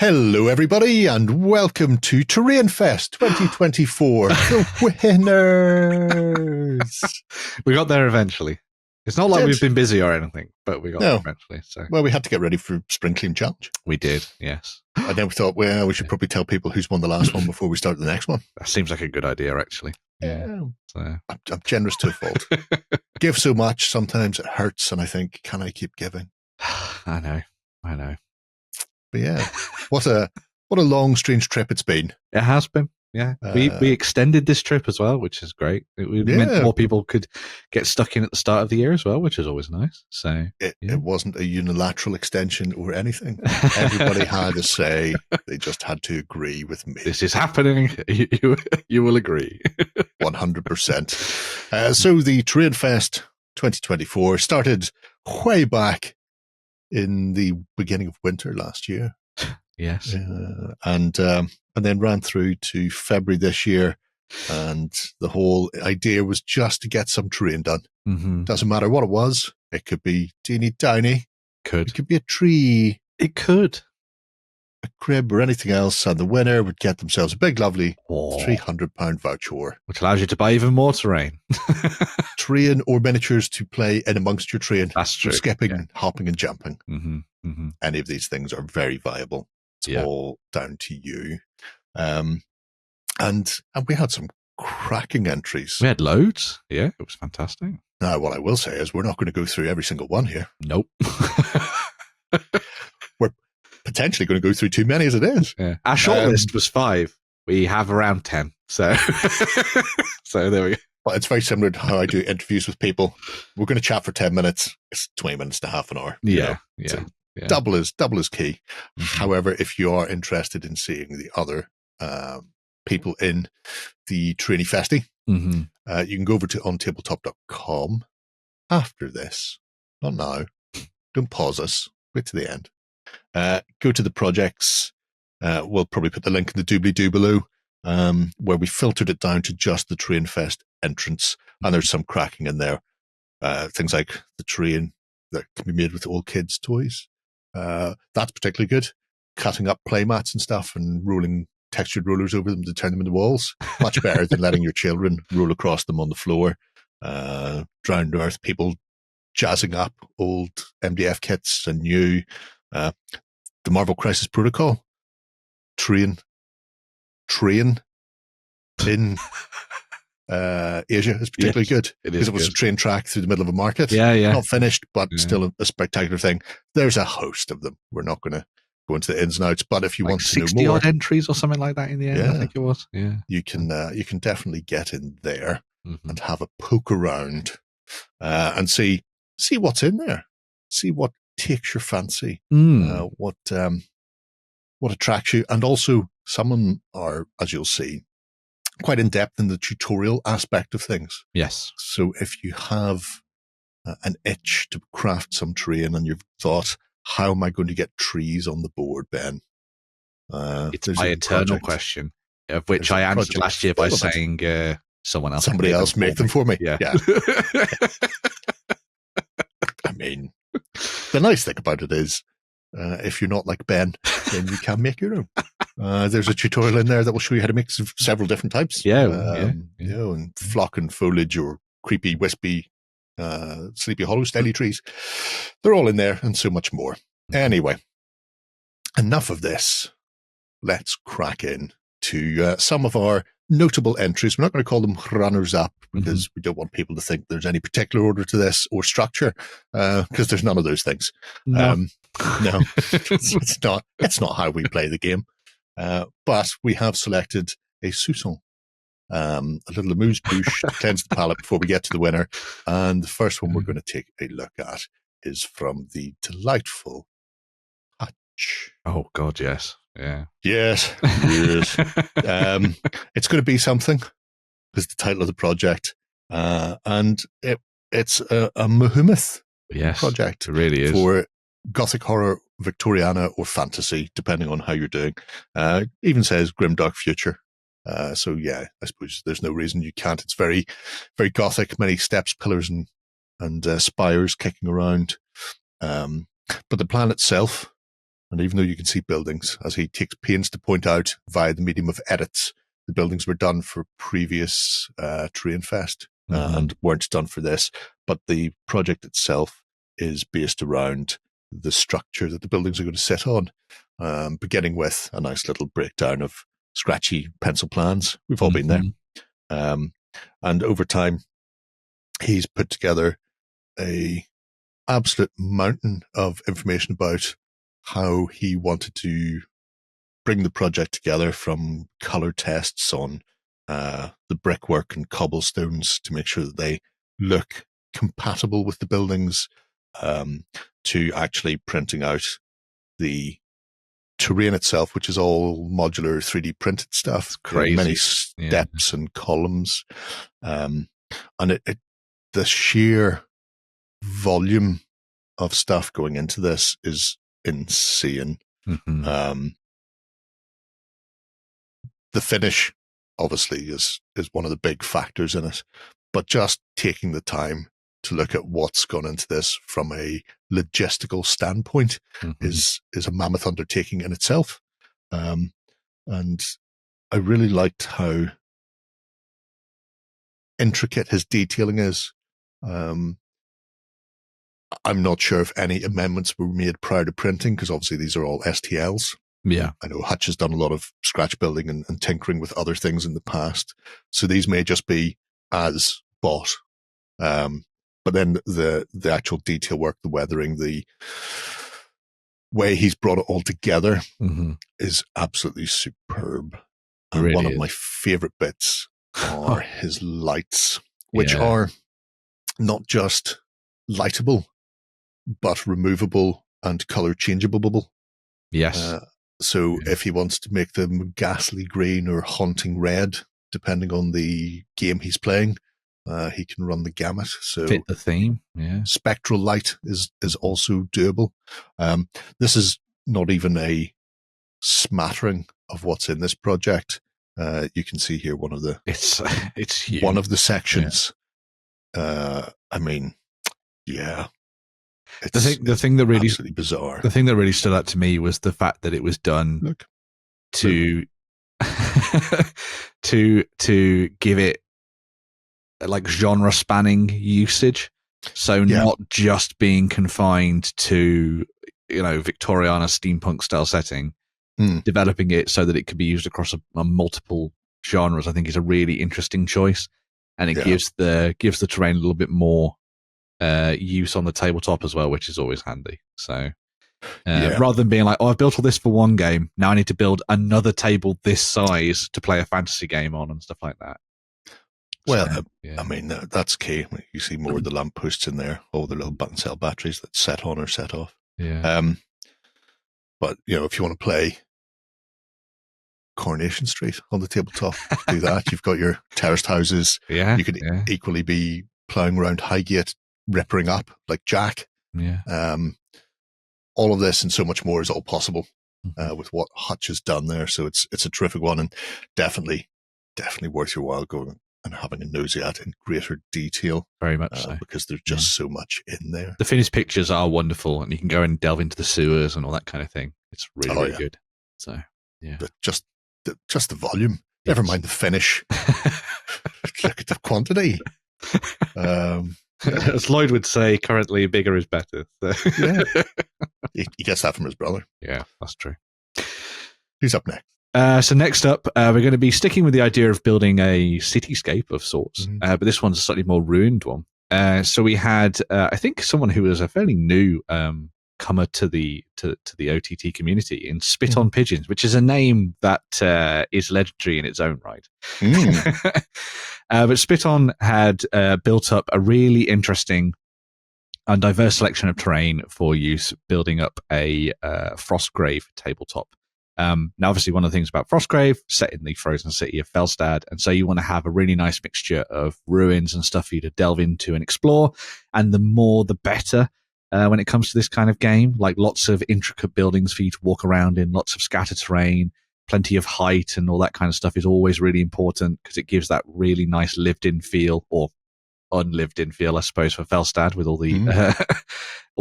Hello, everybody, and welcome to TerrainFest 2024. The winners. We got there eventually. It's not like we've been busy or anything, but we got there eventually. So. Well, we had to get ready for Spring Clean Challenge. We did, yes. And then we thought, well, we should probably tell people who's won the last one before we start the next one. That seems like a good idea, actually. Yeah. So. I'm generous to a fault. Give so much, sometimes it hurts, and I think, can I keep giving? I know. But yeah, what a long, strange trip it's been. It has been, yeah. We extended this trip as well, which is great. It meant more people could get stuck in at the start of the year as well, which is always nice. So it wasn't a unilateral extension or anything. Everybody had a say. They just had to agree with me. This is happening. You will agree. 100%. So the TerrainFest 2024 started way back in the beginning of winter last year. Yes. And then ran through to February this year. And the whole idea was just to get some terrain done. Mm-hmm. Doesn't matter what it was. It could be teeny tiny. It could be a tree. It could. A crib or anything else. And the winner would get themselves a big, lovely £300 voucher. Which allows you to buy even more terrain. Terrain or miniatures to play in amongst your terrain. That's true. Skipping, hopping and jumping. Mm-hmm. Mm-hmm. Any of these things are very viable. It's all down to you. And we had some cracking entries. We had loads. Yeah, it was fantastic. Now, what I will say is we're not going to go through every single one here. Nope. We're potentially going to go through too many as it is. Yeah. Our shortlist was 5. We have around 10. So, so there we go. But it's very similar to how I do interviews with people. We're going to chat for 10 minutes. It's 20 minutes to half an hour. Yeah. So double is key. Mm-hmm. However, if you are interested in seeing the other people in the TerrainFest, you can go over to OnTableTop.com after this. Not now. Don't pause us. Wait to the end. Go to the projects. We'll probably put the link in the doobly-doo below, where we filtered it down to just the TerrainFest entrance. And there's some cracking in there. Things like the terrain that can be made with old kids' toys. That's particularly good. Cutting up play mats and stuff and rolling textured rollers over them to turn them into walls. Much better than letting your children roll across them on the floor. Drowned Earth people jazzing up old MDF kits and new. The Marvel Crisis Protocol. Train in Asia is particularly good because it was a train track through the middle of a market. Yeah. Not finished, but still a spectacular thing. There's a host of them. We're not going to go into the ins and outs, but if you want to know more, 60 odd entries or something like that in the end, I think it was. Yeah, you can definitely get in there and have a poke around and see what's in there. See what takes your fancy. What attracts you, and also some of them are, as you'll see, quite in depth in the tutorial aspect of things. Yes. So if you have an itch to craft some terrain and you've thought, how am I going to get trees on the board, Ben? It's my eternal question, of which I answered last year by saying somebody else make them for me. Yeah. I mean, the nice thing about it is, if you're not like Ben, then you can make your own. There's a tutorial in there that will show you how to make several different types. And flock and foliage or creepy, wispy, Sleepy Hollow style trees. They're all in there and so much more. Anyway, enough of this. Let's crack in to some of our notable entries. We're not going to call them runners-up because we don't want people to think there's any particular order to this or structure, because there's none of those things. No, it's not how we play the game. But we have selected a Sousson, a little amuse-bouche to cleanse the palate before we get to the winner. And the first one we're going to take a look at is from the delightful Hutch. Oh, God, yes. Yeah. Yes. It's going to be something, is the title of the project. And it's a Mahoometh project. It really is. For Gothic horror, Victoriana, or fantasy, depending on how you're doing. Even says Grimdark future. So yeah, I suppose there's no reason you can't. It's very, very Gothic, many steps, pillars, and spires kicking around. But the plan itself And even though you can see buildings, as he takes pains to point out via the medium of edits, the buildings were done for previous TerrainFest and weren't done for this. But the project itself is based around the structure that the buildings are going to sit on, beginning with a nice little breakdown of scratchy pencil plans. We've all been there. And over time, he's put together a absolute mountain of information about how he wanted to bring the project together, from color tests on the brickwork and cobblestones to make sure that they look compatible with the buildings, to actually printing out the terrain itself, which is all modular 3D printed stuff. Crazy. Many steps and columns. And the sheer volume of stuff going into this is insane. The finish, obviously, is one of the big factors in it. But just taking the time to look at what's gone into this from a logistical standpoint is a mammoth undertaking in itself. And I really liked how intricate his detailing is. I'm not sure if any amendments were made prior to printing, because obviously these are all STLs. Yeah. I know Hutch has done a lot of scratch building and tinkering with other things in the past. So these may just be as bought. But then the actual detail work, the weathering, the way he's brought it all together is absolutely superb. And really one of my favorite bits are his lights, which are not just lightable, but removable and color changeable. Yes. So if he wants to make them ghastly green or haunting red, depending on the game he's playing, he can run the gamut. So fit the theme. Yeah. Spectral light is also doable. This is not even a smattering of what's in this project. You can see here one of the it's huge. One of the sections. I mean, the thing that really absolutely bizarre. The thing that really stood out to me was the fact that it was done to to give it like genre spanning usage. So not just being confined to, Victoriana steampunk style setting, developing it so that it could be used across a multiple genres, I think is a really interesting choice. And it gives the terrain a little bit more use on the tabletop as well, which is always handy. So rather than being like, I've built all this for one game, now I need to build another table this size to play a fantasy game on and stuff like that. Well, I mean, that's key. You see more of the lampposts in there, all the little button cell batteries that set on or set off. Yeah. But, if you want to play Coronation Street on the tabletop, do that. You've got your terraced houses. Yeah. You could equally be ploughing around Highgate, ripping up like Jack. Yeah. All of this and so much more is all possible with what Hutch has done there. So it's a terrific one, and definitely worth your while going and having a nosy at in greater detail. Very much so. Because there's just so much in there. The finished pictures are wonderful, and you can go and delve into the sewers and all that kind of thing. It's really good. So, But just the volume. Yes. Never mind the finish. Look at the quantity. As Lloyd would say, currently bigger is better. So. He gets that from his brother. Yeah, that's true. Who's up next? So next up, we're going to be sticking with the idea of building a cityscape of sorts, but this one's a slightly more ruined one. So we had, I think, someone who was a fairly new comer to the OTT community in Spit on Pigeons, which is a name that is legendary in its own right. But Spit on had built up a really interesting and diverse selection of terrain for use, building up a Frostgrave tabletop. Now, obviously, one of the things about Frostgrave, set in the frozen city of Felstad, and so you want to have a really nice mixture of ruins and stuff for you to delve into and explore, and the more the better when it comes to this kind of game. Like lots of intricate buildings for you to walk around in, lots of scattered terrain, plenty of height, and all that kind of stuff is always really important because it gives that really nice lived-in feel, or unlived-in feel, I suppose, for Felstad with all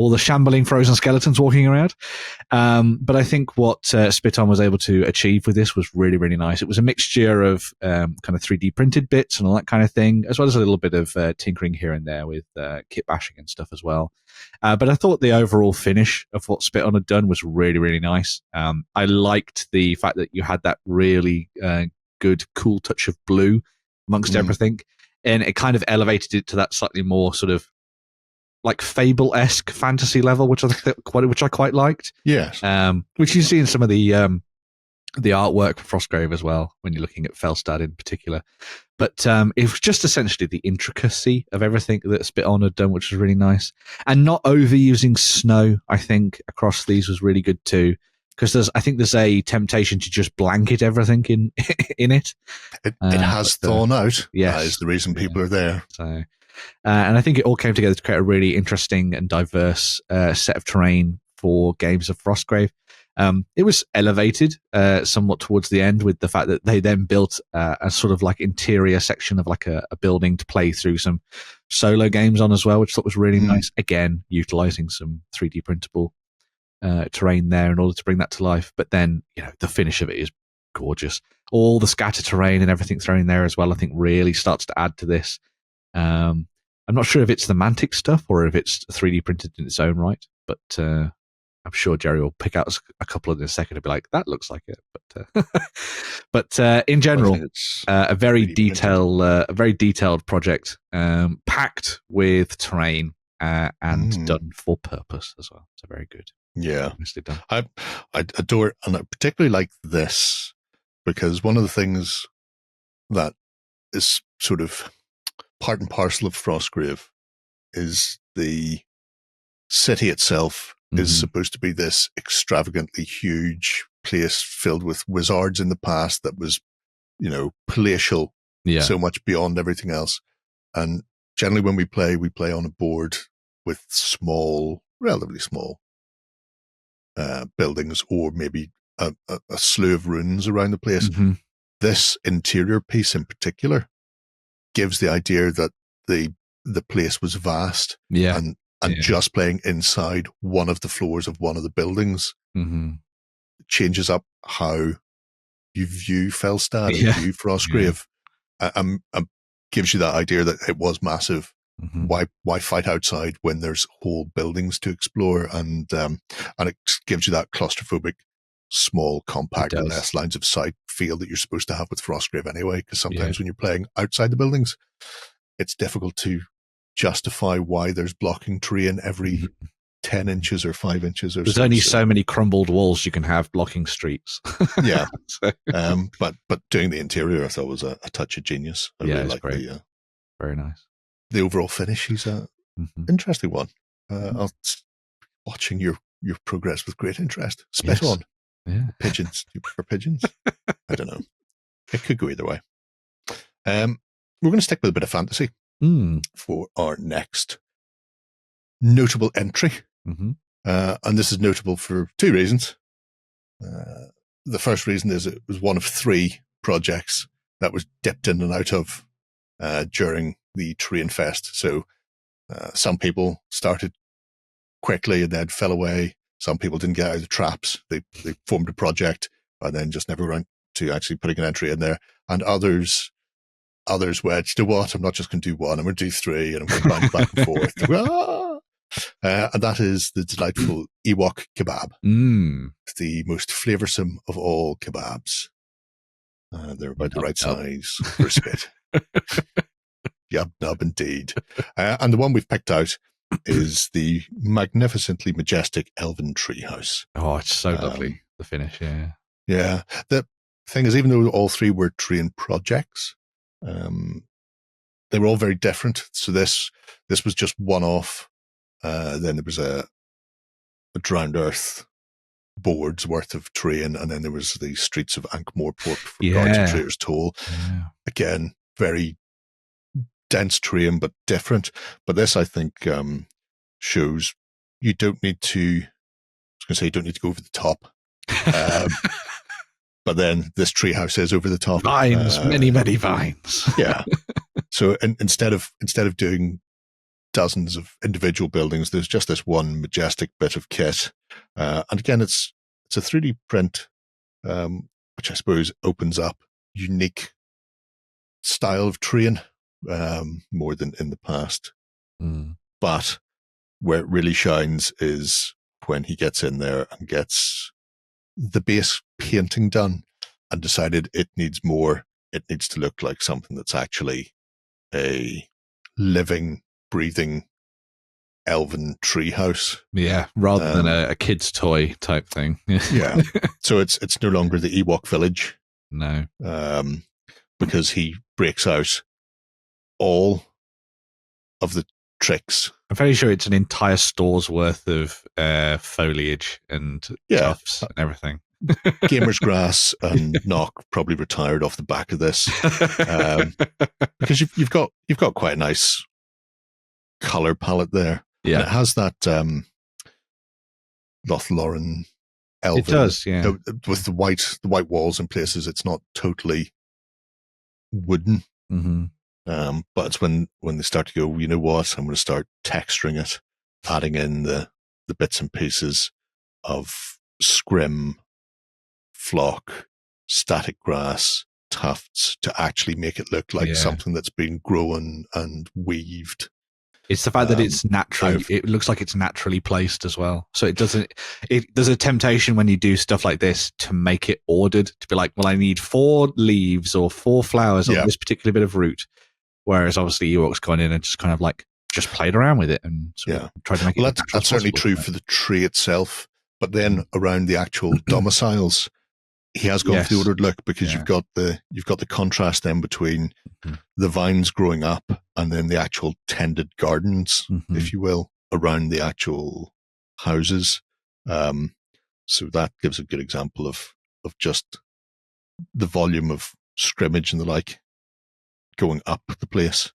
the shambling frozen skeletons walking around. But I think what Spit-On was able to achieve with this was really, really nice. It was a mixture of kind of 3D printed bits and all that kind of thing, as well as a little bit of tinkering here and there with kit bashing and stuff as well. But I thought the overall finish of what Spit-On had done was really, really nice. I liked the fact that you had that really good, cool touch of blue amongst everything. And it kind of elevated it to that slightly more sort of like Fable-esque fantasy level, which I quite liked. Yes. Which you see in some of the artwork for Frostgrave as well, when you're looking at Felstad in particular. But it was just essentially the intricacy of everything that Spit-On had done, which was really nice. And not overusing snow, I think, across these was really good too. Because I think there's a temptation to just blanket everything in it. It has thawed out. Yes. That is the reason people are there. So, and I think it all came together to create a really interesting and diverse set of terrain for games of Frostgrave. It was elevated somewhat towards the end with the fact that they then built a sort of like interior section of like a building to play through some solo games on as well, which I thought was really nice. Again, utilizing some 3D printable terrain there in order to bring that to life. But then, the finish of it is gorgeous. All the scatter terrain and everything thrown in there as well, I think really starts to add to this. I'm not sure if it's the Mantic stuff or if it's 3D printed in its own right, but I'm sure Jerry will pick out a couple in a second and be like, that looks like it. But in general, a very detailed project, packed with terrain and done for purpose as well. So very good. Yeah, nicely done. I adore, and I particularly like this because one of the things that is sort of part and parcel of Frostgrave is the city itself is supposed to be this extravagantly huge place filled with wizards in the past that was, palatial, so much beyond everything else. And generally when we play on a board with relatively small buildings or maybe a slew of ruins around the place. This interior piece in particular gives the idea that the place was vast and just playing inside one of the floors of one of the buildings changes up how you view Felstad and view Frostgrave and gives you that idea that it was massive. Why fight outside when there's whole buildings to explore? And it gives you that claustrophobic, small, compact, less lines of sight feel that you're supposed to have with Frostgrave anyway. Because sometimes when you're playing outside the buildings, it's difficult to justify why there's blocking terrain every 10 inches or 5 inches or so. There's only so many crumbled walls you can have blocking streets. But doing the interior I thought was a touch of genius. I really like great. Very nice. The overall finish is a interesting one. I'll watching your progress with great interest. Spit on. Yeah. Pigeons. Do you prefer pigeons? I don't know. It could go either way. We're going to stick with a bit of fantasy for our next notable entry. And this is notable for two reasons. The first reason is it was one of three projects that was dipped in and out of during the TerrainFest. So some people started quickly and then fell away. Some people didn't get out of the traps. They formed a project and then just never went to actually putting an entry in there. And others went, you know what, I'm not just going to do one, I'm going to do three, and I'm going back and forth. And that is the delightful Ewok kebab. The most flavoursome of all kebabs. They're about the right size for a spit. Yub nub indeed. And the one we've picked out is the magnificently majestic elven treehouse. Oh, it's so lovely, the finish, Yeah. The thing is, even though all three were terrain projects, they were all very different. So this was just one off. Then there was a drowned earth board's worth of terrain, and then there was the streets of Ankh-Morpork for Guards and Traitors Toll. Again, very dense terrain, but different. But this, I think, shows you don't need to, I was going to say, you don't need to go over the top. But then this treehouse is over the top. Vines, many, many vines. Yeah. So instead of doing dozens of individual buildings, there's just this one majestic bit of kit. And again, it's a 3D print, which I suppose opens up unique style of terrain more than in the past. But where it really shines is when he gets in there and gets the base painting done and decided it needs more. It needs to look like something that's actually a living, breathing elven treehouse. Yeah, rather than a kid's toy type thing. Yeah. So it's no longer the Ewok village. No. Because he breaks out all of the tricks. I'm fairly sure it's an entire store's worth of foliage and tufts and everything. Gamer's grass and Knock probably retired off the back of this, because you've got quite a nice color palette there. Yeah, and it has that Lothlorien elven. It does, yeah. With the white walls in places, it's not totally wooden. But it's when they start to go, you know what? I'm going to start texturing it, adding in the bits and pieces of scrim, flock, static grass, tufts to actually make it look like something that's been grown and weaved. It's the fact that it's naturally, it looks like it's naturally placed as well. So it doesn't, there's a temptation when you do stuff like this to make it ordered, to be like, well, I need 4 leaves or 4 flowers on this particular bit of root. Whereas obviously Ewok's gone in and just kind of like, just played around with it and sort of tried to make it. That's certainly true for the tree itself. But then around the actual domiciles, he has gone for the ordered look, because you've got the contrast then between the vines growing up and then the actual tended gardens, if you will, around the actual houses. So that gives a good example of just the volume of scrimmage and the like going up the place,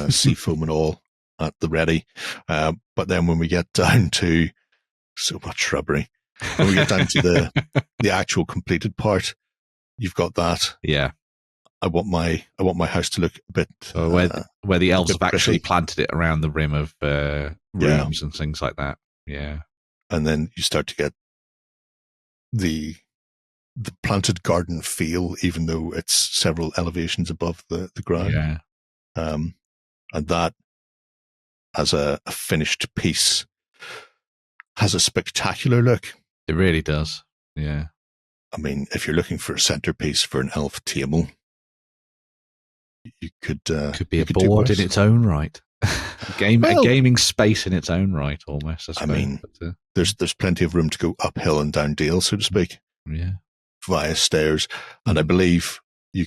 sea foam and all at the ready. But then when we get down to so much shrubbery, when we get down to the actual completed part, you've got that. Yeah. I want my house to look a bit where the elves have actually planted it around the rim of rooms and things like that. Yeah. And then you start to get the planted garden feel, even though it's several elevations above the ground. Yeah. And that, as a finished piece, has a spectacular look. It really does. Yeah. I mean, if you're looking for a centerpiece for an elf table, you could be a board in its own right. A gaming space in its own right, almost. I mean, there's plenty of room to go uphill and down dale, so to speak. Yeah. Via stairs, and I believe I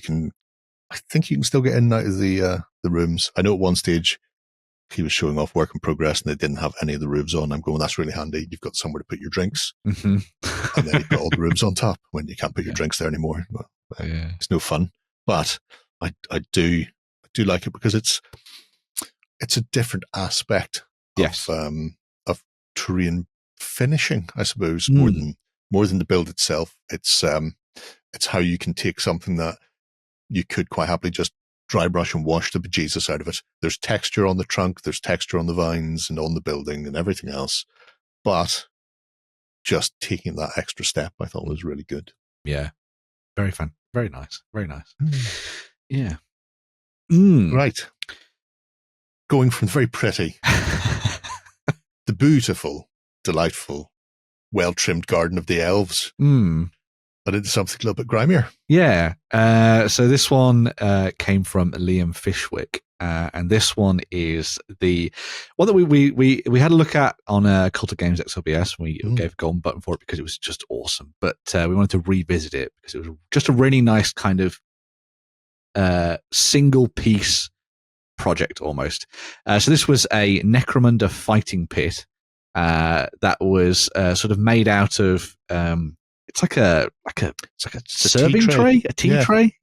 think you can still get in and out of the rooms. I know at one stage he was showing off work in progress and they didn't have any of the roofs on. I'm going, that's really handy. You've got somewhere to put your drinks. And then you've got all the roofs on top when you can't put your drinks there anymore. Well, it's no fun. But I do like it because it's a different aspect of terrain finishing, I suppose, more than the build itself. It's how you can take something that you could quite happily just dry brush and wash the bejesus out of it. There's texture on the trunk, there's texture on the vines and on the building and everything else. But just taking that extra step, I thought was really good. Yeah. Very fun. Very nice. Very nice. Yeah. Right. Going from very pretty, the beautiful, delightful, well-trimmed garden of the elves, but into something a little bit grimier. Yeah. So this one came from Liam Fishwick, and this one is the one that we had a look at on Cult of Games XLBS. We gave a golden button for it because it was just awesome, but we wanted to revisit it because it was just a really nice kind of single piece project almost. So this was a Necromunda fighting pit that was sort of made out of it's like a serving tray, a tea tray,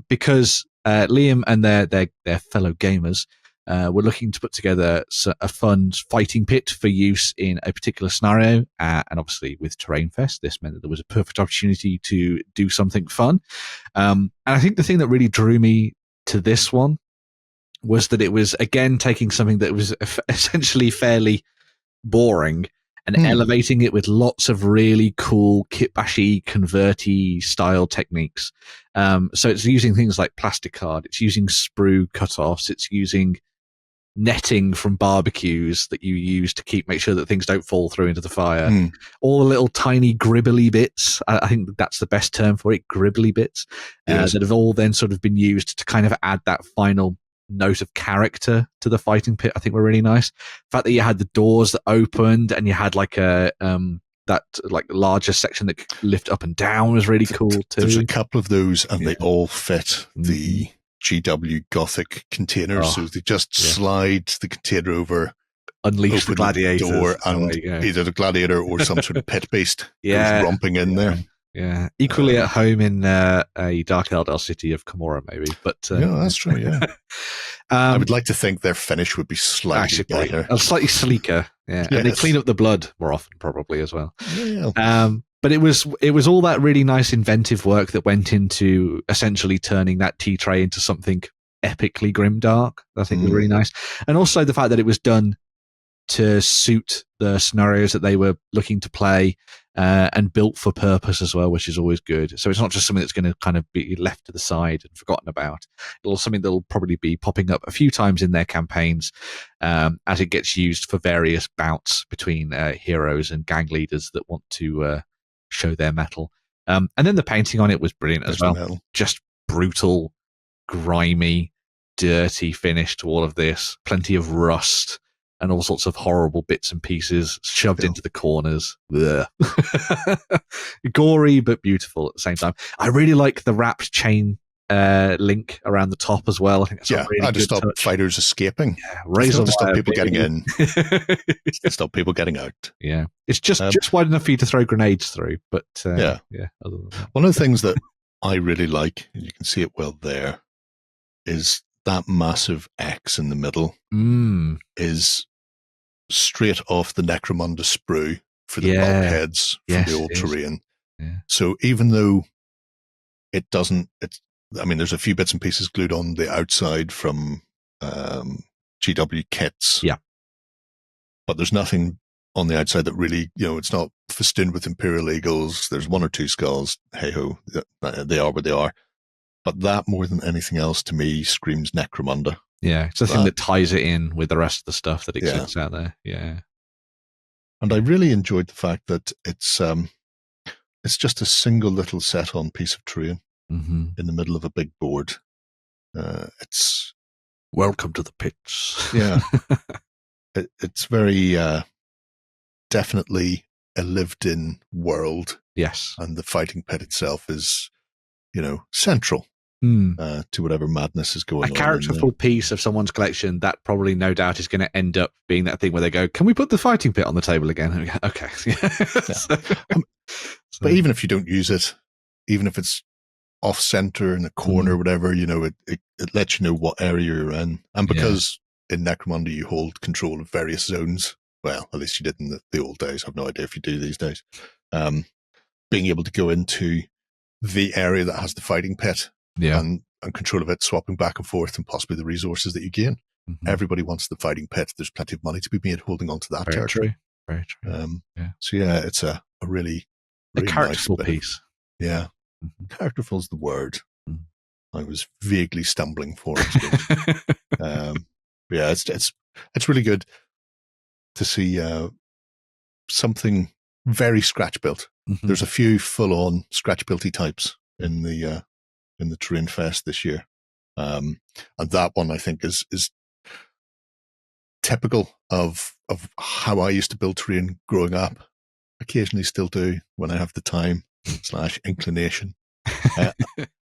because Liam and their fellow gamers were looking to put together a fun fighting pit for use in a particular scenario, and obviously with TerrainFest, this meant that there was a perfect opportunity to do something fun. And I think the thing that really drew me to this one was that it was, again, taking something that was essentially fairly boring and elevating it with lots of really cool kitbashy, converty style techniques. So it's using things like plastic card, it's using sprue cutoffs, it's using netting from barbecues that you use to make sure that things don't fall through into the fire. All the little tiny gribbly bits, I think that's the best term for it, gribbly bits, that have all then sort of been used to kind of add that final note of character to the fighting pit. I think were really nice. The fact that you had the doors that opened and you had like a that like larger section that could lift up and down was really cool too. There's a couple of those and they all fit the GW Gothic container, so they just slide the container over, unleash the gladiator door, and either the gladiator or some sort of pit beast goes romping in there. Yeah, equally at home in a Dark Eldar city of Camorra, maybe. But yeah, that's true. Yeah, I would like to think their finish would be slightly better, slightly sleeker. Yeah, and they clean up the blood more often, probably as well. Yeah. But it was all that really nice inventive work that went into essentially turning that tea tray into something epically grimdark. I think was really nice, and also the fact that it was done to suit the scenarios that they were looking to play, and built for purpose as well, which is always good. So it's not just something that's going to kind of be left to the side and forgotten about. It'll something that'll probably be popping up a few times in their campaigns, as it gets used for various bouts between heroes and gang leaders that want to show their mettle. And then the painting on it was brilliant as well. Just brutal, grimy, dirty finish to all of this. Plenty of rust and all sorts of horrible bits and pieces shoved into the corners. Gory, but beautiful at the same time. I really like the wrapped chain link around the top as well. I think that's a really good stop touch. Fighters escaping. Razor to stop people getting in. Stop people getting out. Yeah. It's just wide enough for you to throw grenades through. But yeah. Other than that. One of the things that I really like, and you can see it well there, is that massive X in the middle is straight off the Necromunda sprue for the bulkheads from the old terrain. Yeah. So even though it doesn't, there's a few bits and pieces glued on the outside from GW kits. Yeah. But there's nothing on the outside that really, it's not festooned with Imperial Eagles. There's one or two skulls. Hey ho, they are where they are. But that, more than anything else, to me, screams Necromunda. Yeah, it's the thing that ties it in with the rest of the stuff that exists out there. Yeah. And I really enjoyed the fact that it's just a single little set-on piece of terrain in the middle of a big board. It's welcome to the pits. Yeah. It's very definitely a lived-in world. Yes. And the fighting pit itself is, central. To whatever madness is going on. A characterful piece of someone's collection that probably, no doubt, is going to end up being that thing where they go, "Can we put the fighting pit on the table again?" Okay. But even if you don't use it, even if it's off center in a corner or whatever, it lets you know what area you're in. And because in Necromunda you hold control of various zones, well, at least you did in the old days. I have no idea if you do these days. Being able to go into the area that has the fighting pit. And control of it, swapping back and forth, and possibly the resources that you gain. Everybody wants the fighting pit. There's plenty of money to be made holding on to that territory. Very true. So it's a really a characterful piece. Yeah, characterful is the word. I was vaguely stumbling for it. It's really good to see something very scratch built. There's a few full on scratch builty types in the TerrainFest this year. And that one I think is typical of how I used to build terrain growing up. Occasionally still do when I have the time / inclination.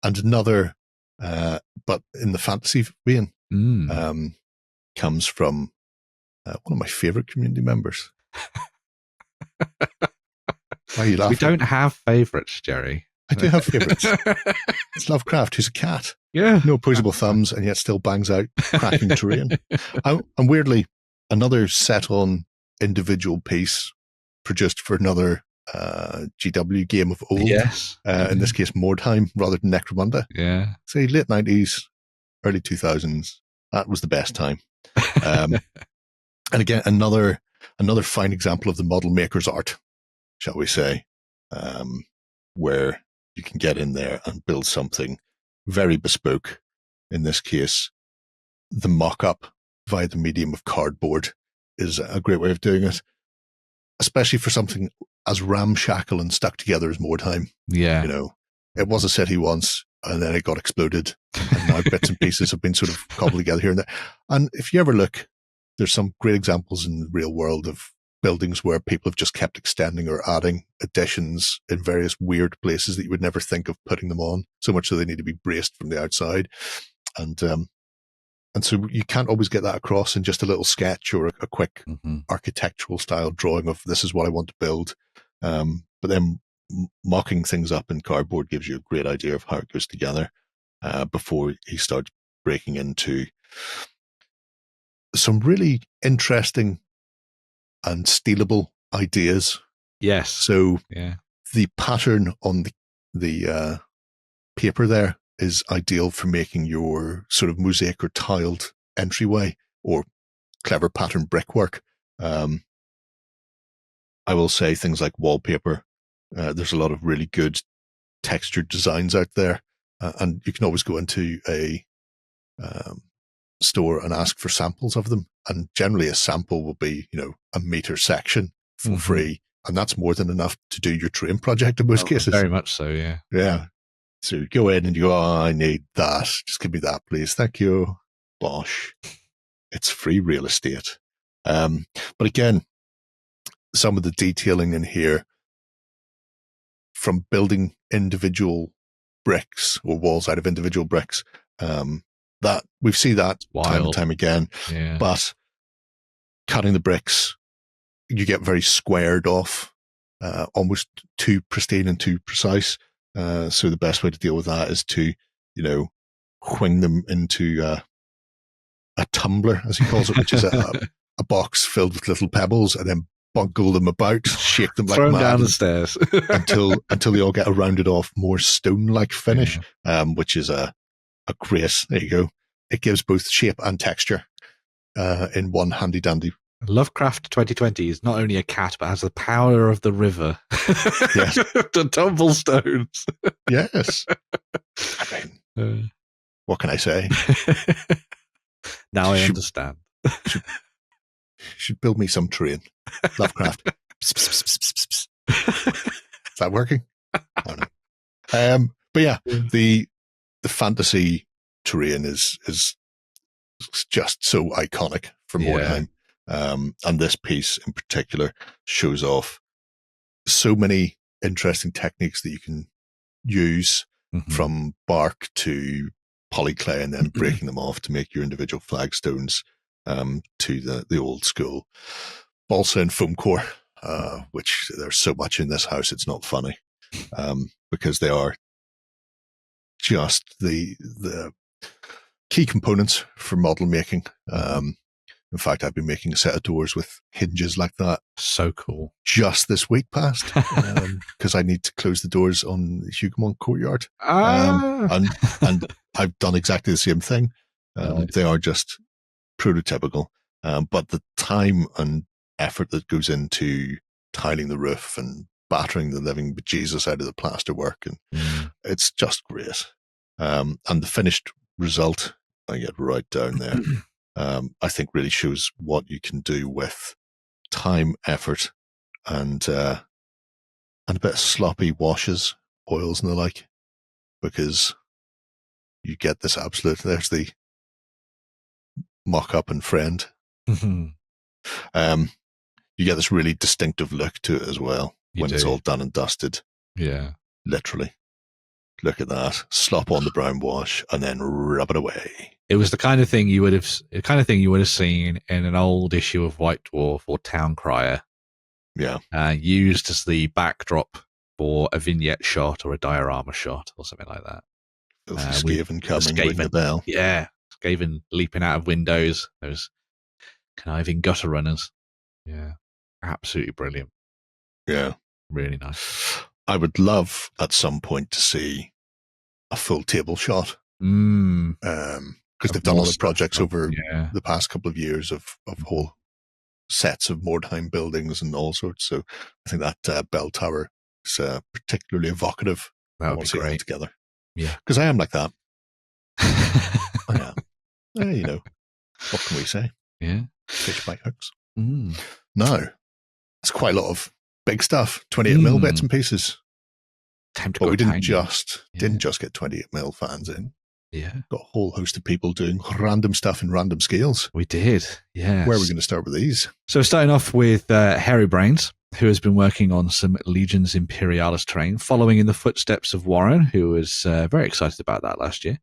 And another, but in the fantasy vein, comes from one of my favorite community members. Why are you laughing? We don't have favorites, Jerry. I do have favourites. It's Lovecraft, who's a cat. Yeah. No opposable thumbs, and yet still bangs out cracking terrain. And weirdly, another set-on individual piece produced for another GW game of old. Yes. In this case, Mordheim, rather than Necromunda. Yeah. Say late 90s, early 2000s. That was the best time. And again, another fine example of the model maker's art, shall we say, where you can get in there and build something very bespoke. In this case, the mock-up via the medium of cardboard is a great way of doing it, especially for something as ramshackle and stuck together as Mordheim. Yeah. You know, it was a city once, and then it got exploded, and now bits and pieces have been sort of cobbled together here and there. And if you ever look, there's some great examples in the real world of buildings where people have just kept extending or adding additions in various weird places that you would never think of putting them on, so much so they need to be braced from the outside. And so you can't always get that across in just a little sketch or a quick architectural style drawing of this is what I want to build. But then mocking things up in cardboard gives you a great idea of how it goes together before he starts breaking into some really interesting and stealable ideas. Yes. So the pattern on the paper there is ideal for making your sort of mosaic or tiled entryway or clever pattern brickwork. I will say things like wallpaper. There's a lot of really good textured designs out there, and you can always go into a store and ask for samples of them. And generally, a sample will be, a meter section for free, and that's more than enough to do your terrain project in most cases. Very much so, yeah. Yeah. So you go in and you go, I need that. Just give me that, please. Thank you. Bosh. It's free real estate. But again, some of the detailing in here, from building individual bricks or walls out of individual bricks, that we've seen that time and time again. Yeah. But cutting the bricks, you get very squared off, almost too pristine and too precise. So the best way to deal with that is to, wing them into a tumbler, as he calls it, which is a box filled with little pebbles, and then bungle them about, shake them like throw mad, them down the stairs until they all get a rounded off, more stone-like finish, which is a great. There you go. It gives both shape and texture in one handy dandy. Lovecraft 2020 is not only a cat, but has the power of the river. Yes. To tumble stones. Yes. I mean, what can I say? Now I understand. Should build me some terrain. Lovecraft. Is that working? I don't know. But yeah, the fantasy terrain is just so iconic for Mordheim. And this piece in particular shows off so many interesting techniques that you can use, from bark to polyclay and then breaking them off to make your individual flagstones, to the old school balsa and foam core, which there's so much in this house it's not funny, because they are just the key components for model making. In fact, I've been making a set of doors with hinges like that. So cool. Just this week past, because I need to close the doors on the Hougoumont courtyard. And I've done exactly the same thing. Nice. They are just prototypical. But the time and effort that goes into tiling the roof and battering the living bejesus out of the plasterwork, and it's just great. And the finished result, I get right down there. I think really shows what you can do with time, effort, and a bit of sloppy washes, oils and the like, because you get this absolute, there's the mock-up and friend. You get this really distinctive look to it as well it's all done and dusted. Yeah. Literally. Look at that. Slop on the brown wash and then rub it away. It was the kind of thing you would have seen in an old issue of White Dwarf or Town Crier. Yeah. Used as the backdrop for a vignette shot or a diorama shot or something like that. Skaven coming, ring the bell. Yeah. Skaven leaping out of windows. Those conniving gutter runners. Yeah. Absolutely brilliant. Yeah. Really nice. I would love at some point to see a full table shot. because they've done other projects over the past couple of years of whole sets of Mordheim buildings and all sorts. So I think that bell tower is particularly evocative. That would be great. Together. Yeah. Because I am like that. I am. You know, what can we say? Yeah. Fish bite hooks. No. It's quite a lot of big stuff. 28 mil bits and pieces. But we didn't just get 28 mil fans in. Yeah. Got a whole host of people doing random stuff in random scales. We did. Yeah. Where are we going to start with these? So starting off with Hairy Brains, who has been working on some Legion's Imperialis terrain, following in the footsteps of Warren, who was very excited about that last year.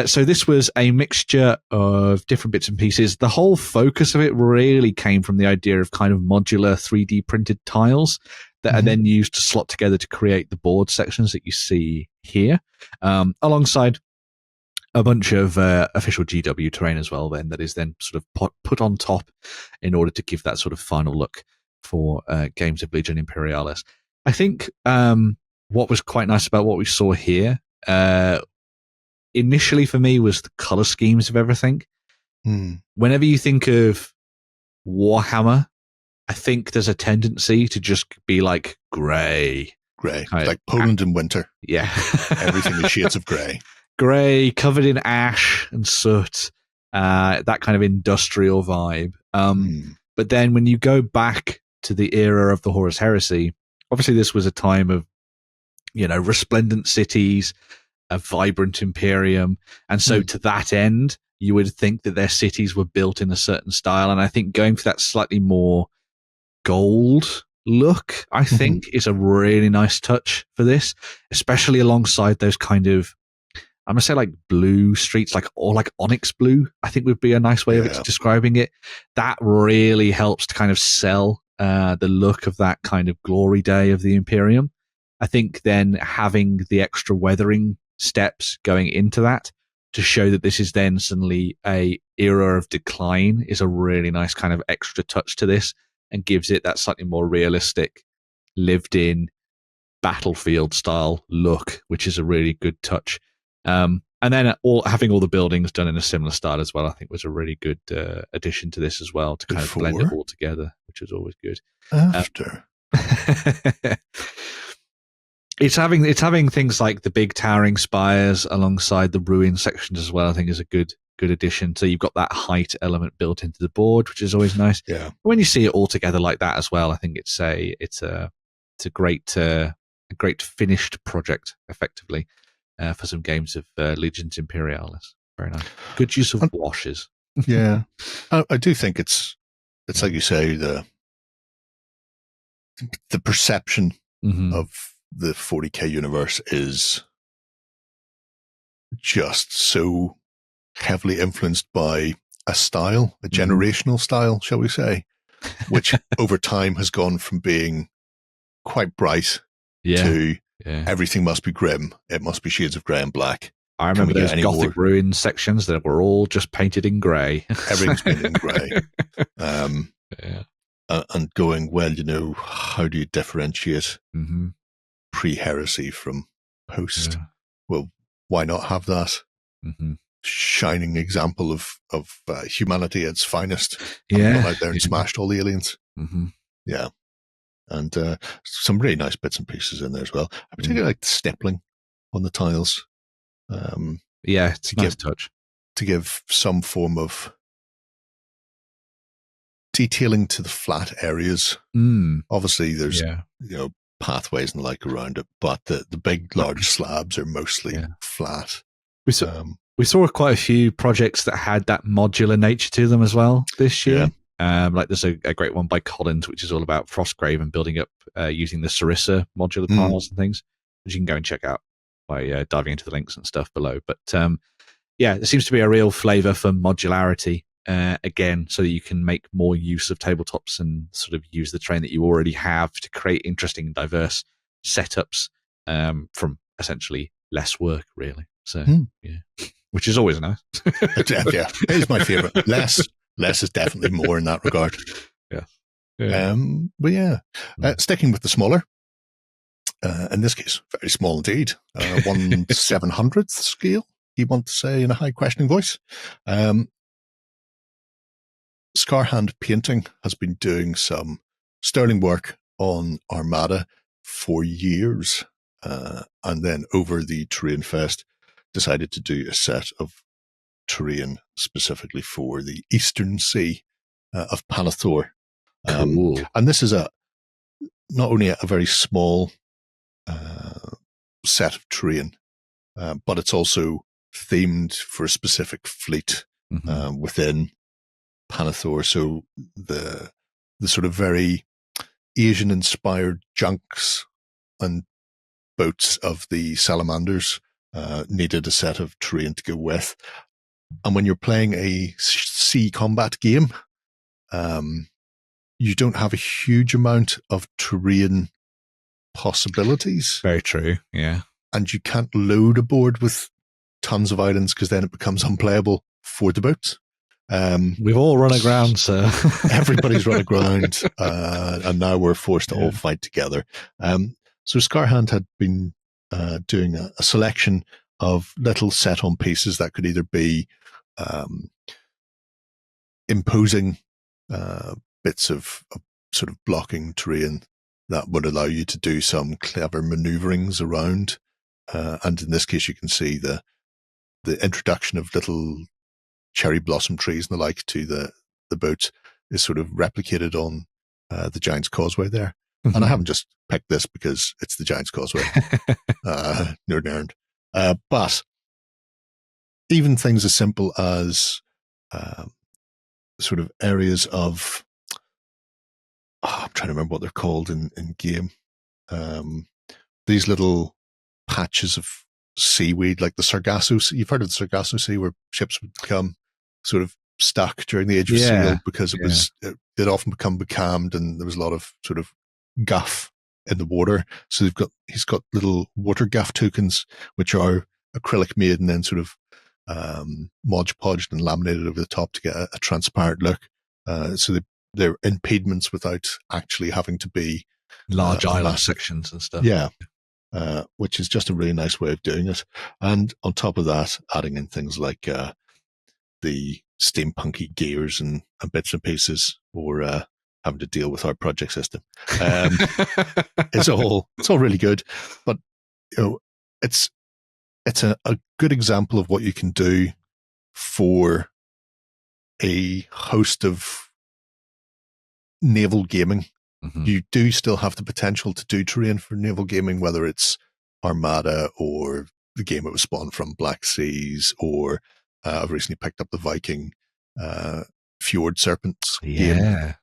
So this was a mixture of different bits and pieces. The whole focus of it really came from the idea of kind of modular 3D printed tiles that are then used to slot together to create the board sections that you see here, alongside a bunch of official GW terrain as well, then that is then sort of put on top in order to give that sort of final look for Games of Legion Imperialis. I think what was quite nice about what we saw here, initially for me, was the color schemes of everything. Whenever you think of Warhammer, I think there's a tendency to just be like grey. Like Poland in winter. Yeah. Everything is shades of grey. Grey, covered in ash and soot, that kind of industrial vibe. But then when you go back to the era of the Horus Heresy, obviously this was a time of, you know, resplendent cities, a vibrant Imperium. And so to that end, you would think that their cities were built in a certain style. And I think going for that slightly more gold look, I think, is a really nice touch for this, especially alongside those kind of, I'm going to say like blue streets, or like onyx blue, I think would be a nice way of describing it. That really helps to kind of sell the look of that kind of glory day of the Imperium. I think then having the extra weathering steps going into that to show that this is then suddenly a era of decline is a really nice kind of extra touch to this, and gives it that slightly more realistic, lived-in battlefield style look, which is a really good touch. And then having all the buildings done in a similar style as well, I think was a really good addition to this as well, to kind of blend it all together, which is always good. It's having things like the big towering spires alongside the ruin sections as well, I think is a good addition. So you've got that height element built into the board, which is always nice. Yeah. When you see it all together like that as well, I think it's a great finished project effectively for some games of Legions Imperialis. Very nice. Good use of washes. Yeah. I do think it's like you say, the perception of the 40k universe is just so heavily influenced by a style, a generational style, shall we say, which over time has gone from being quite bright to everything must be grim. It must be shades of grey and black. I remember those Gothic ruin sections that were all just painted in grey. Everything's painted in grey. And going, well, you know, how do you differentiate pre-heresy from post? Well, why not have that shining example of humanity at its finest? Went out there and smashed all the aliens. Yeah. And some really nice bits and pieces in there as well. I particularly like the stippling on the tiles. It's a nice touch. To give some form of detailing to the flat areas. Obviously, there's pathways and like around it, but the big, large slabs are mostly flat. We saw quite a few projects that had that modular nature to them as well this year. Like there's a great one by Collins, which is all about Frostgrave and building up using the Sarissa modular tiles and things, which you can go and check out by diving into the links and stuff below. But there seems to be a real flavor for modularity again, so that you can make more use of tabletops and sort of use the terrain that you already have to create interesting and diverse setups from essentially less work, really. So which is always nice. It is my favorite. Less is definitely more in that regard. But sticking with the smaller, in this case, very small indeed, 1/700th scale, you want to say in a high questioning voice. Scarhand Painting has been doing some sterling work on Armada for years, and then over the TerrainFest decided to do a set of terrain specifically for the Eastern Sea of Panathor. Cool. And this is not only a very small set of terrain, but it's also themed for a specific fleet within Panathor. So the sort of very Asian-inspired junks and boats of the salamanders needed a set of terrain to go with. And when you're playing a sea combat game, you don't have a huge amount of terrain possibilities. Very true, yeah. And you can't load a board with tons of islands because then it becomes unplayable for the boats. We've all run aground, sir. Everybody's run aground, and now we're forced to all fight together. So Scarhand had been doing a selection of little set-on pieces that could either be imposing bits of sort of blocking terrain that would allow you to do some clever maneuverings around. And in this case, you can see the introduction of little cherry blossom trees and the like to the boats is sort of replicated on the Giant's Causeway there. Mm-hmm. And I haven't just picked this because it's the Giant's Causeway. Nerd. But even things as simple as sort of areas of, I'm trying to remember what they're called in game. These little patches of seaweed, like the Sargasso Sea. You've heard of the Sargasso Sea, where ships would become sort of stuck during the Age of Seal because it often become becalmed and there was a lot of sort of guff in the water. So he's got little water guff tokens, which are acrylic made and then sort of Mod Podged and laminated over the top to get a transparent look. So they're impediments without actually having to be large island sections and stuff. Yeah. Which is just a really nice way of doing it. And on top of that, adding in things like the steampunky gears and bits and pieces, or having to deal with our project system. It's all really good. But it's a good example of what you can do for a host of naval gaming. Mm-hmm. You do still have the potential to do terrain for naval gaming, whether it's Armada or the game it was spawned from, Black Seas, or I've recently picked up the Viking Fjord Serpents game.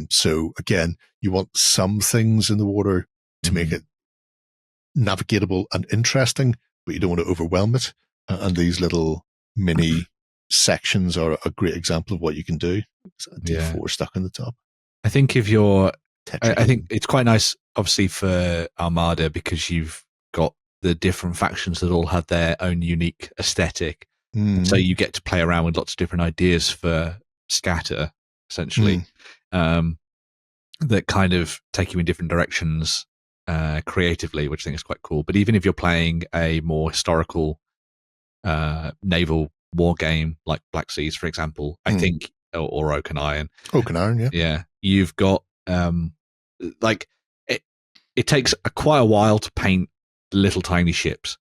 So again, you want some things in the water to make it navigatable and interesting, but you don't want to overwhelm it. And these little mini sections are a great example of what you can do. D4 stuck on the top. I think I think it's quite nice, obviously, for Armada because you've got the different factions that all have their own unique aesthetic. So you get to play around with lots of different ideas for scatter, essentially, that kind of take you in different directions creatively, which I think is quite cool. But even if you're playing a more historical naval war game like Black Seas, for example, I think, or Oak and Iron. Oak and Iron, yeah. You've got it takes quite a while to paint little tiny ships,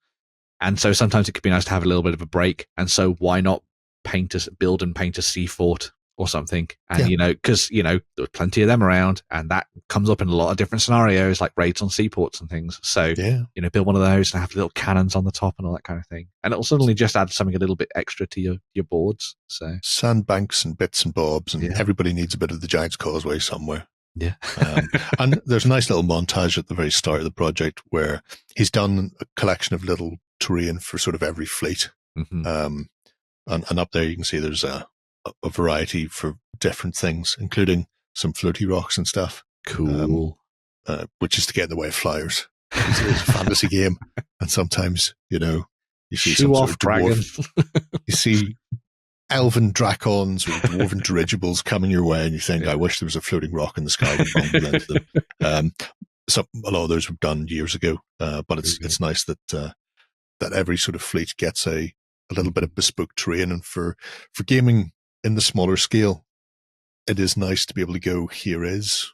and so sometimes it could be nice to have a little bit of a break. And so why not build and paint a sea fort or something? And because there's plenty of them around, and that comes up in a lot of different scenarios, like raids on seaports and things. So build one of those and have little cannons on the top and all that kind of thing, and it'll suddenly just add something a little bit extra to your boards. So sandbanks and bits and bobs, and everybody needs a bit of the Giant's Causeway somewhere. Yeah. And there's a nice little montage at the very start of the project where he's done a collection of little terrain for sort of every fleet. And up there you can see there's a variety for different things, including some floaty rocks and stuff. Cool. Which is to get in the way of flyers. It's a fantasy game, and sometimes, you see Shoe some off sort of dragon. You see elven dracons or dwarven dirigibles coming your way, and you think, I wish there was a floating rock in the sky with bombs into them. a lot of those were done years ago, but it's nice that that every sort of fleet gets a little bit of bespoke terrain, and for gaming in the smaller scale, it is nice to be able to go, here is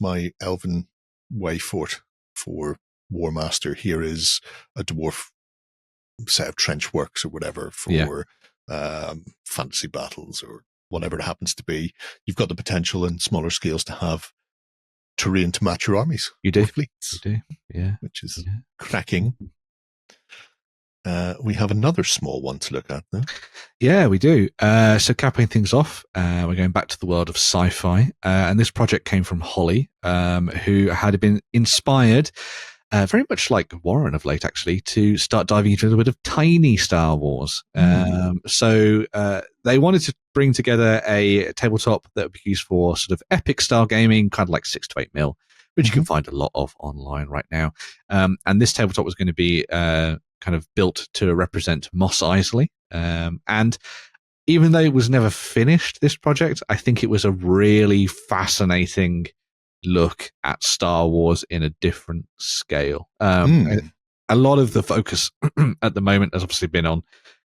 my elven way fort for Warmaster, here is a dwarf set of trench works or whatever for fantasy battles or whatever it happens to be. You've got the potential in smaller scales to have terrain to match your armies. You do. Fleets, you do. Yeah. Which is cracking. We have another small one to look at, though. Yeah, we do. So capping things off, we're going back to the world of sci-fi. And this project came from Holly, who had been inspired, very much like Warren of late, actually, to start diving into a little bit of tiny Star Wars. So they wanted to bring together a tabletop that would be used for sort of epic style gaming, kind of like 6 to 8 mil, which you can find a lot of online right now. And this tabletop was going to be kind of built to represent Mos Eisley. And even though it was never finished, this project, I think it was a really fascinating look at Star Wars in a different scale. A lot of the focus at the moment has obviously been on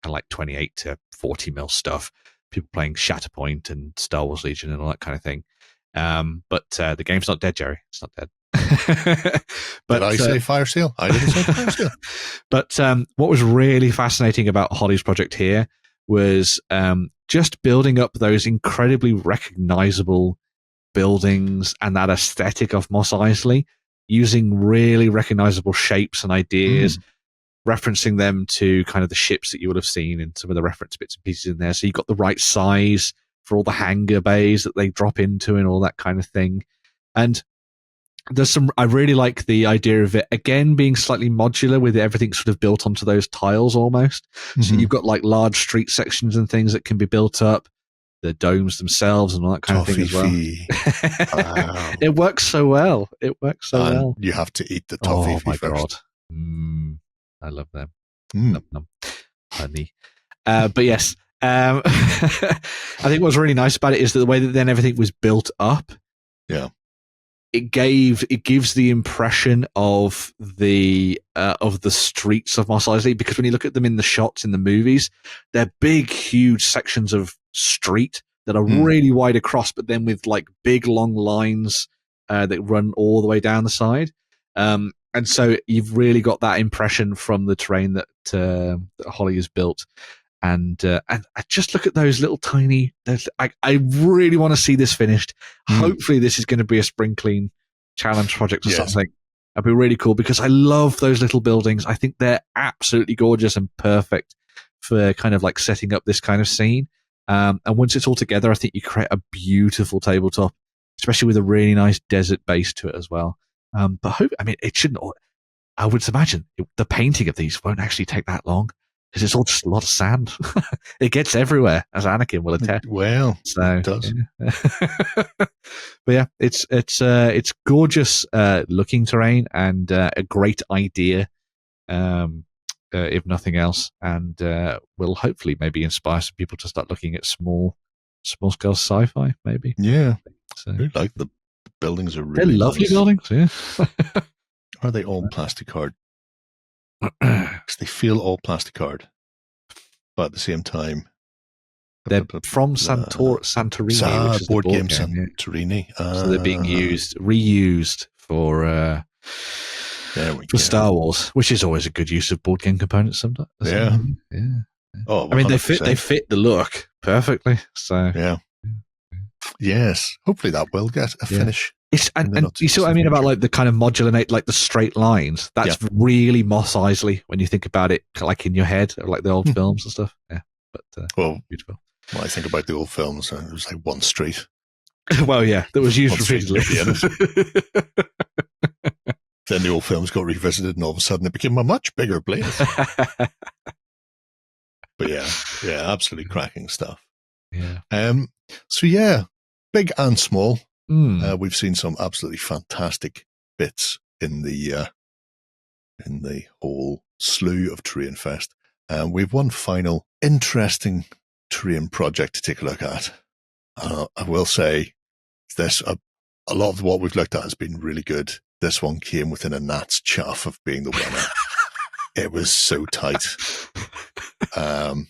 kind of like 28 to 40 mil stuff, people playing Shatterpoint and Star Wars Legion and all that kind of thing. But the game's not dead, Jerry. It's not dead. But did I say fire sale? I didn't say fire sale. But what was really fascinating about Holly's project here was just building up those incredibly recognizable buildings and that aesthetic of Mos Eisley, using really recognizable shapes and ideas, referencing them to kind of the ships that you would have seen in some of the reference bits and pieces in there. So you've got the right size for all the hangar bays that they drop into and all that kind of thing. And I really like the idea of it, again, being slightly modular with everything sort of built onto those tiles almost. So you've got like large street sections and things that can be built up, the domes themselves and all that kind of thing as well. Wow. It works so well. Well. You have to eat the toffee first. God. I love them. Love them. Honey. But yes, I think what's really nice about it is that the way that then everything was built up. Yeah. It gives the impression of the streets of Mos Eisley, because when you look at them in the shots in the movies, they're big, huge sections of street that are really wide across, but then with like big, long lines that run all the way down the side. And so you've really got that impression from the terrain that Holly has built. And I just look at those little tiny. I really want to see this finished. Hopefully, this is going to be a spring clean challenge project or something. That'd be really cool, because I love those little buildings. I think they're absolutely gorgeous and perfect for kind of like setting up this kind of scene. And once it's all together, I think you create a beautiful tabletop, especially with a really nice desert base to it as well. But it shouldn't. I would imagine the painting of these won't actually take that long, because it's all just a lot of sand. It gets everywhere, as Anakin will attest. Well, so, it does. Yeah. But yeah, it's gorgeous looking terrain and a great idea, if nothing else, and will hopefully maybe inspire some people to start looking at small scale sci-fi. Maybe. Yeah, so, I really like the buildings. Are really they're lovely nice buildings. Yeah. Are they all plastic card? Because they feel all plastic card, but at the same time, they're from Santorini, board game Santorini. So they're being reused for Star Wars, which is always a good use of board game components. Sometimes, yeah. Oh, 100%. I mean, they fit the look perfectly. So yeah. Yes, hopefully that will get a finish. And you see what I mean about like the kind of modular, like the straight lines. That's really Mos Eisley when you think about it, like in your head, like the old films and stuff. Yeah, but beautiful. When I think about the old films, it was like one street. Well, yeah, that was used repeatedly. Then the old films got revisited, and all of a sudden it became a much bigger place. But yeah, absolutely cracking stuff. Yeah. So yeah, big and small. We've seen some absolutely fantastic bits in the whole slew of TerrainFest. We've one final interesting terrain project to take a look at. I will say this: a lot of what we've looked at has been really good. this one came within a gnat's chuff of being the winner. It was so tight. And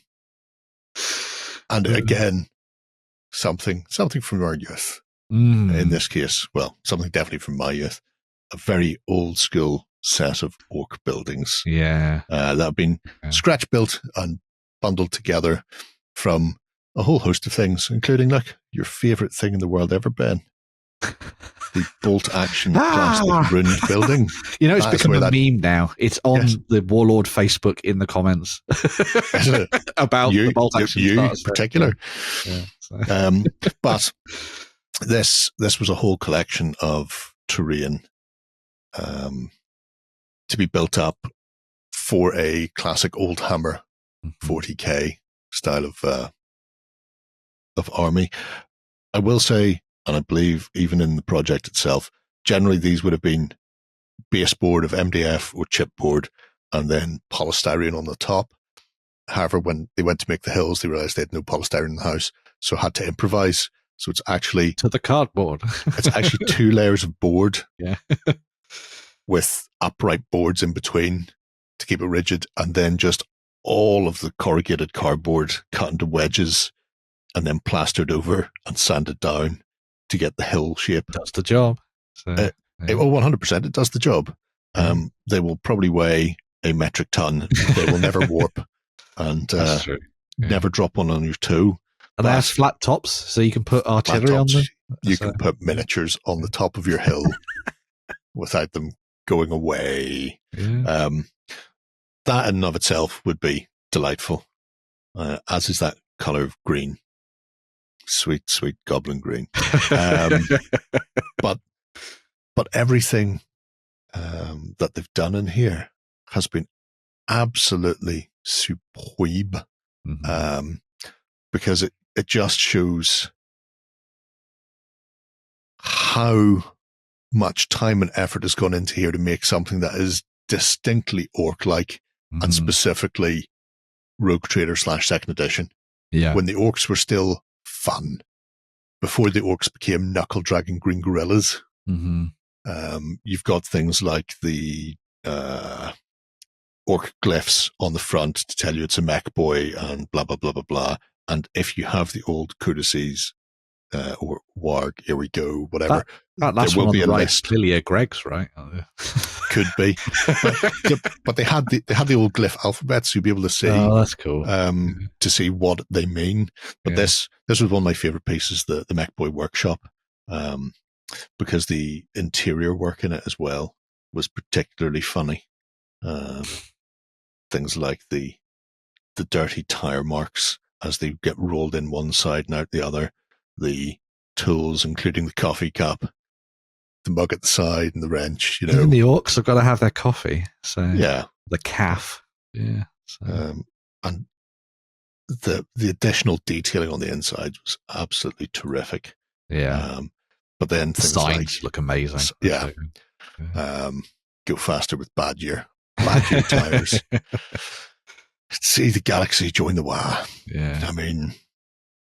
again, something from our youth. In this case, well, something definitely from my youth. A very old school set of orc buildings. Yeah. That have been scratch built and bundled together from a whole host of things, including like your favorite thing in the world ever, Ben. The bolt action plastic ruined building. You know, it's become a meme now. It's on the Warlord Facebook in the comments about the bolt action. You in particular. But this was a whole collection of terrain to be built up for a classic old hammer 40k style of army. I will say, and I believe even in the project itself, generally these would have been baseboard of MDF or chipboard and then polystyrene on the top. However, when they went to make the hills, they realized they had no polystyrene in the house, so had to improvise. So it's actually to the cardboard. It's actually 2 layers of board, yeah, with upright boards in between to keep it rigid, and then just all of the corrugated cardboard cut into wedges and then plastered over and sanded down to get the hill shape. Does the job. So, 100%, it does the job. They will probably weigh a metric ton. They will never warp and never drop one on your toe. And they have flat tops, so you can put artillery on them. You can put miniatures on the top of your hill without them going away. Yeah. That in and of itself would be delightful, as is that colour of green. Sweet, sweet goblin green. But everything that they've done in here has been absolutely superb, because it just shows how much time and effort has gone into here to make something that is distinctly orc-like and specifically Rogue Trader / Second Edition. Yeah. When the orcs were still fun, before the orcs became knuckle-dragging green gorillas. You've got things like the orc glyphs on the front to tell you it's a mech boy and blah, blah, blah, blah, blah. And if you have the old codices, or Warg, here we go, whatever, there will be a list. Clearly a Greg's, right? Could be. But they had the old glyph alphabet, so you'll be able to see. Oh, that's cool. To see what they mean. But this was one of my favorite pieces, the Mech Boy workshop, because the interior work in it as well was particularly funny. Things like the dirty tire marks as they get rolled in one side and out the other, the tools, including the coffee cup, the mug at the side, and the wrench. You know, even the orcs have got to have their coffee. So yeah, the calf. Yeah, so. And the additional detailing on the inside was absolutely terrific. Yeah, but then the signs look amazing. Yeah, go faster with bad year tires. See the galaxy join the WoW. Yeah, I mean,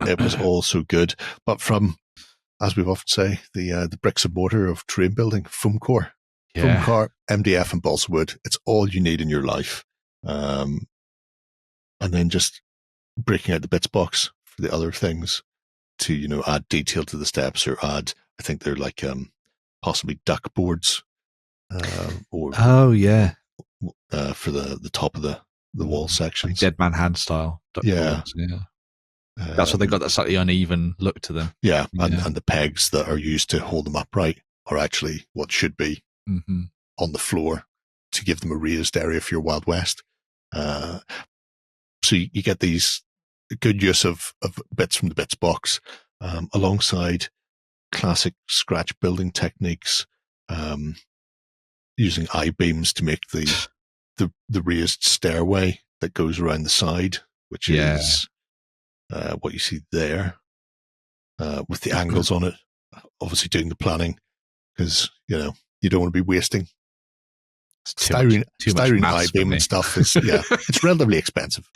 it was all so good. But from, as we've often say, the bricks and mortar of terrain building, foam core, MDF, and balsa wood. It's all you need in your life. And then just breaking out the bits box for the other things to, you know, add detail to the steps, or add, I think they're like possibly duck boards, or for the top of the wall sections, like Dead Man Hand style duck boards. Yeah. That's what they got, that slightly uneven look to them. Yeah, and the pegs that are used to hold them upright are actually what should be on the floor to give them a raised area for your Wild West. So you get these good use of bits from the bits box, alongside classic scratch building techniques, using I-beams to make the raised stairway that goes around the side, which is what you see there, with the angles on it. Obviously doing the planning, because, you know, you don't want to be wasting styrene I-beam and stuff. It's relatively expensive.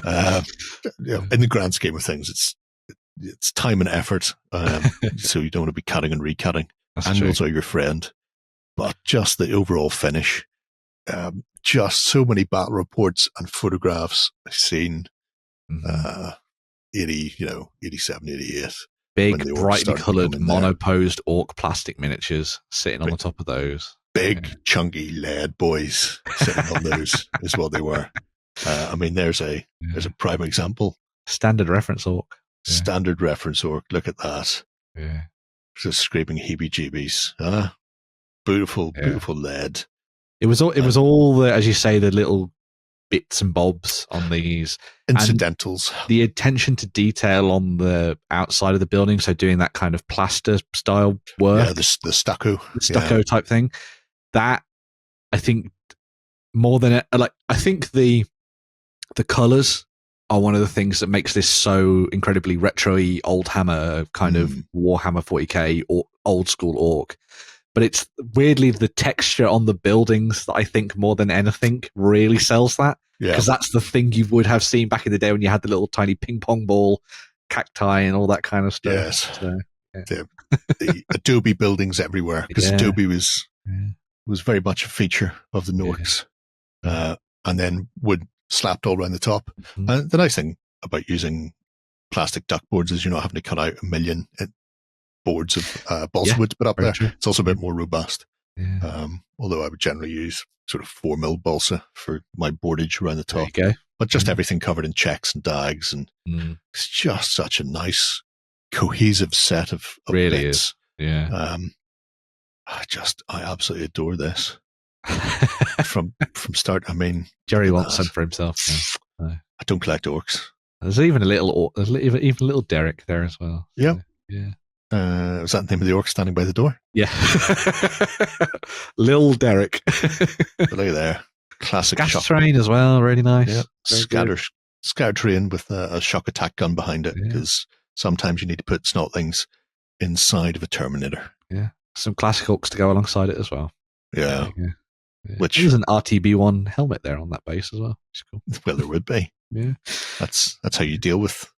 In the grand scheme of things, it's time and effort. So you don't want to be cutting and recutting. Angles are your friend. but just the overall finish. Just so many battle reports and photographs I've seen. 87, 88. Big, brightly coloured, monoposed orc plastic miniatures sitting on the top of those. Big, chunky lead boys sitting on those is what they were. I mean, there's a prime example. Standard reference orc. Standard reference orc. Look at that. Yeah. Just scraping heebie-jeebies. Beautiful lead. It was all the, as you say, the little bits and bobs on these incidentals, the attention to detail on the outside of the building, so doing that kind of plaster style work, the stucco type thing. That, I think, more than I think the colors are one of the things that makes this so incredibly retro-y, old hammer kind of Warhammer 40k or old school orc. But it's weirdly the texture on the buildings that I think more than anything really sells that. Because that's the thing you would have seen back in the day when you had the little tiny ping pong ball, cacti and all that kind of stuff. Yes. So, the Adobe buildings everywhere, because Adobe was very much a feature of the Norks. And then wood slapped all around the top. And the nice thing about using plastic duckboards is you're not having to cut out a million boards of balsa wood to put up there. True. It's also a bit more robust. Although I would generally use sort of 4mm balsa for my boardage around the top. There you go. But just everything covered in checks and dags, and it's just such a nice, cohesive set of really bits. Is. Yeah. I absolutely adore this. from start. I mean, Jerry wants some for himself. Yeah. I don't collect orcs. There's even a little Derek there as well. Yeah. So, yeah. Was that the name of the orc standing by the door? Yeah. Lil Derek. Look at there. Classic Scatter terrain as well. Really nice. Yeah. Scatter terrain with a shock attack gun behind it, because sometimes you need to put snotlings inside of a Terminator. Yeah. Some classic orcs to go alongside it as well. Yeah. Which there's an RTB1 helmet there on that base as well. Which is cool. Well, there would be. Yeah. That's how you deal with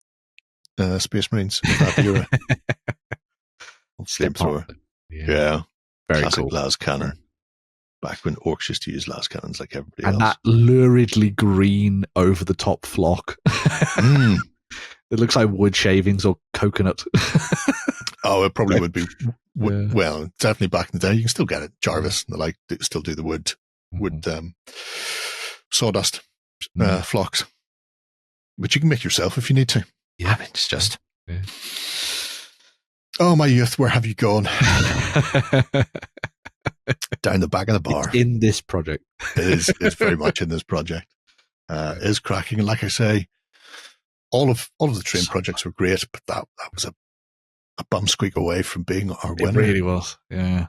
Space Marines of that era. Flamethrower. Yeah. Very classic cool. las cannon. Back when orcs used to use las cannons like everybody else. And else. that luridly green over the top flock. It looks like wood shavings or coconut. Oh, it probably would be. Well, definitely back in the day. You can still get it. Jarvis and the like still do the wood sawdust flocks. But you can make yourself if you need to. Yeah. I mean, it's just... Yeah. Oh, my youth, where have you gone? Down the back of the bar. It's in this project. It's very much in this project. It is cracking. And like I say, all of the train projects were great, but that was a bum squeak away from being our winner. It really was, yeah.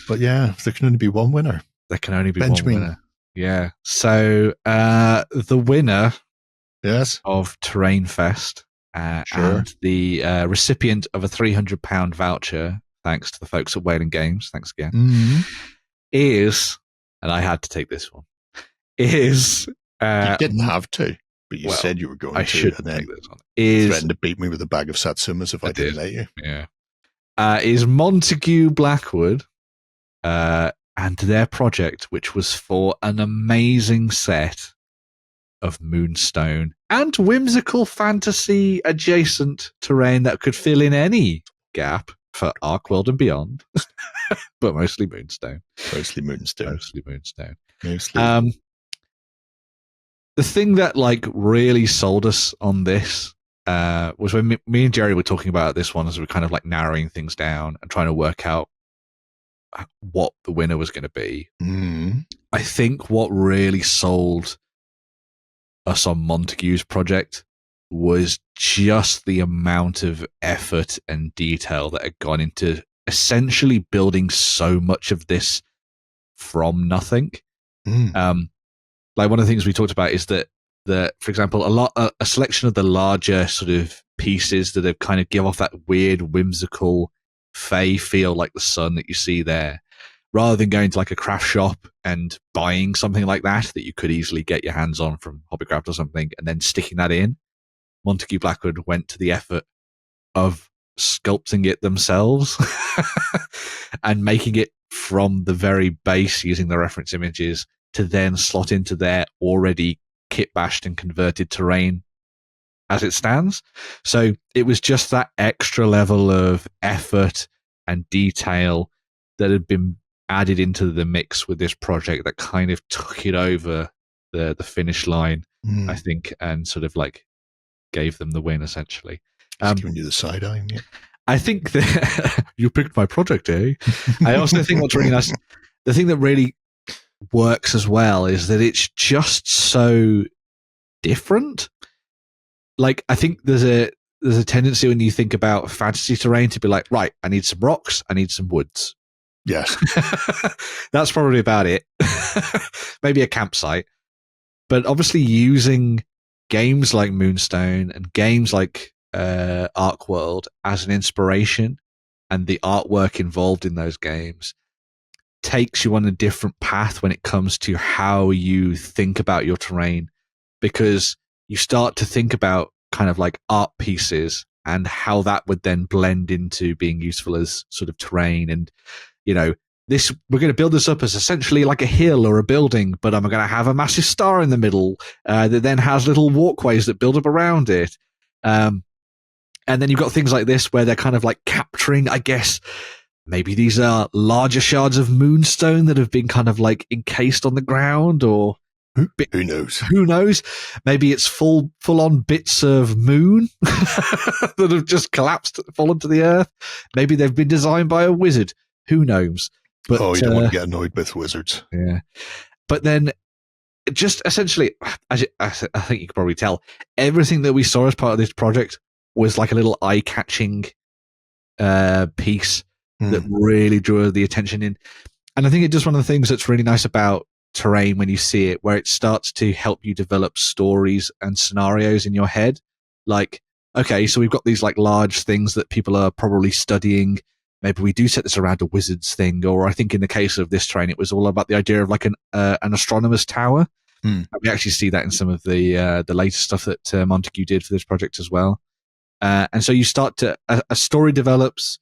But yeah, there can only be one winner. There can only be one winner. Yeah. So the winner of TerrainFest and the recipient of a £300 voucher, thanks to the folks at Wayland Games, thanks again, is, and I had to take this one, is... you didn't have to, but you said you were going to. I should and then take this one. Is threatened to beat me with a bag of Satsumas if I didn't let you. Yeah. Is Montague Blackwood and their project, which was for an amazing set of Moonstone and whimsical fantasy adjacent terrain that could fill in any gap for Arcworld and beyond, but mostly Moonstone. Mostly Moonstone. The thing that really sold us on this was when me and Jerry were talking about this one as we were kind of narrowing things down and trying to work out what the winner was going to be. I think what really sold us on Montague's project was just the amount of effort and detail that had gone into essentially building so much of this from nothing. One of the things we talked about is that for example, a selection of the larger sort of pieces that have kind of give off that weird, whimsical, fey feel like the sun that you see there, rather than going to a craft shop and buying something like that you could easily get your hands on from Hobbycraft or something, and then sticking that in, Montague Blackwood went to the effort of sculpting it themselves and making it from the very base using the reference images to then slot into their already kit bashed and converted terrain as it stands. So it was just that extra level of effort and detail that had been added into the mix with this project that kind of took it over the finish line, I think, and sort of like gave them the win, essentially. Just giving you the side eye. Yeah. I think that you picked my project, eh? I also think what's really nice, the thing that really works as well is that it's just so different. Like, I think there's a tendency when you think about fantasy terrain to be like, right, I need some rocks, I need some woods. Yes. That's probably about it. Maybe a campsite. But obviously using games like Moonstone and games like Ark World as an inspiration, and the artwork involved in those games takes you on a different path when it comes to how you think about your terrain, because you start to think about kind of like art pieces and how that would then blend into being useful as sort of terrain. And, you know, this, we're going to build this up as essentially like a hill or a building, but I'm going to have a massive star in the middle that then has little walkways that build up around it. And then you've got things like this where they're kind of like capturing, I guess, maybe these are larger shards of moonstone that have been kind of like encased on the ground, or who knows? Who knows? Maybe it's full on bits of moon that have just collapsed, fallen to the earth. Maybe they've been designed by a wizard. Who knows? But, you don't want to get annoyed with wizards. Yeah. But then, just essentially, I think you can probably tell, everything that we saw as part of this project was like a little eye-catching piece that really drew the attention in. And I think it's just one of the things that's really nice about terrain when you see it, where it starts to help you develop stories and scenarios in your head. Like, okay, so we've got these like large things that people are probably studying. Maybe we do set this around a wizard's thing, or I think in the case of this terrain, it was all about the idea of like an astronomer's tower. And we actually see that in some of the later stuff that Montague did for this project as well. And so you start to, a story develops,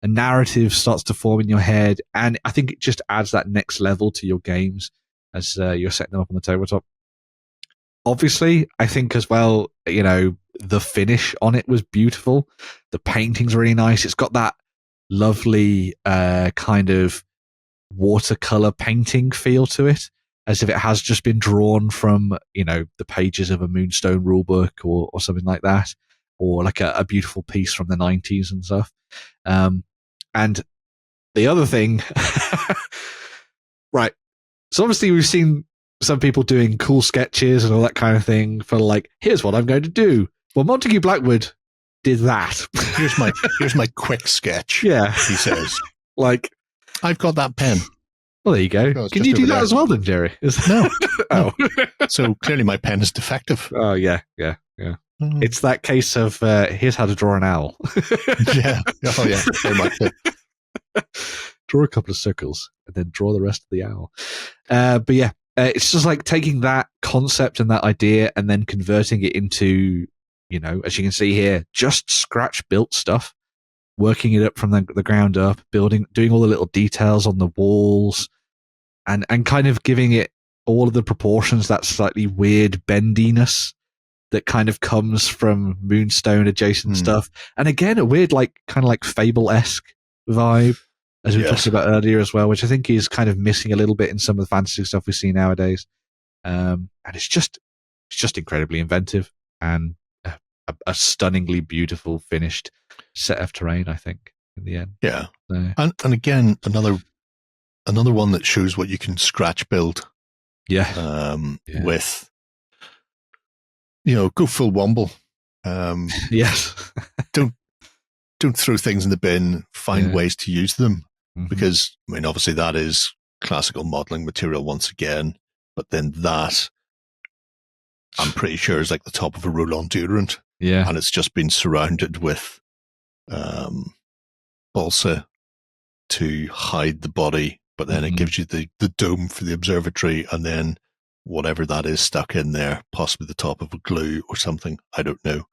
a narrative starts to form in your head, and I think it just adds that next level to your games as you're setting them up on the tabletop. Obviously, I think as well, you know, the finish on it was beautiful. The painting's really nice. It's got that lovely kind of watercolor painting feel to it, as if it has just been drawn from, you know, the pages of a Moonstone rulebook or something like that, or like a beautiful piece from the 90s and stuff. And the other thing, right, so obviously we've seen some people doing cool sketches and all that kind of thing for like, here's what I'm going to do. Well, Montague Blackwood did that. Here's my quick sketch. Yeah. He says, like, I've got that pen. Well, there you go. No, can you do that there as well then, Jerry? No. Oh. So clearly my pen is defective. Oh, yeah. It's that case of here's how to draw an owl. Yeah. Oh, yeah. Very much so. Draw a couple of circles and then draw the rest of the owl. But yeah, it's just like taking that concept and that idea and then converting it into, you know, as you can see here, just scratch built stuff, working it up from the ground up, doing all the little details on the walls, and kind of giving it all of the proportions, that slightly weird bendiness that kind of comes from Moonstone adjacent stuff. And again, a weird, like, kind of like Fable-esque vibe, as we talked about earlier as well, which I think is kind of missing a little bit in some of the fantasy stuff we see nowadays. And it's just incredibly inventive and a stunningly beautiful finished set of terrain, I think, in the end. Yeah. So. And again, another one that shows what you can scratch build. Yeah. With, you know, go full Womble. Yes. Don't throw things in the bin. Find ways to use them, because I mean, obviously that is classical modeling material once again. But then that, I'm pretty sure, is like the top of a roll-on deodorant. Yeah, and it's just been surrounded with balsa to hide the body. But then it gives you the dome for the observatory, and then whatever that is stuck in there, possibly the top of a glue or something. I don't know.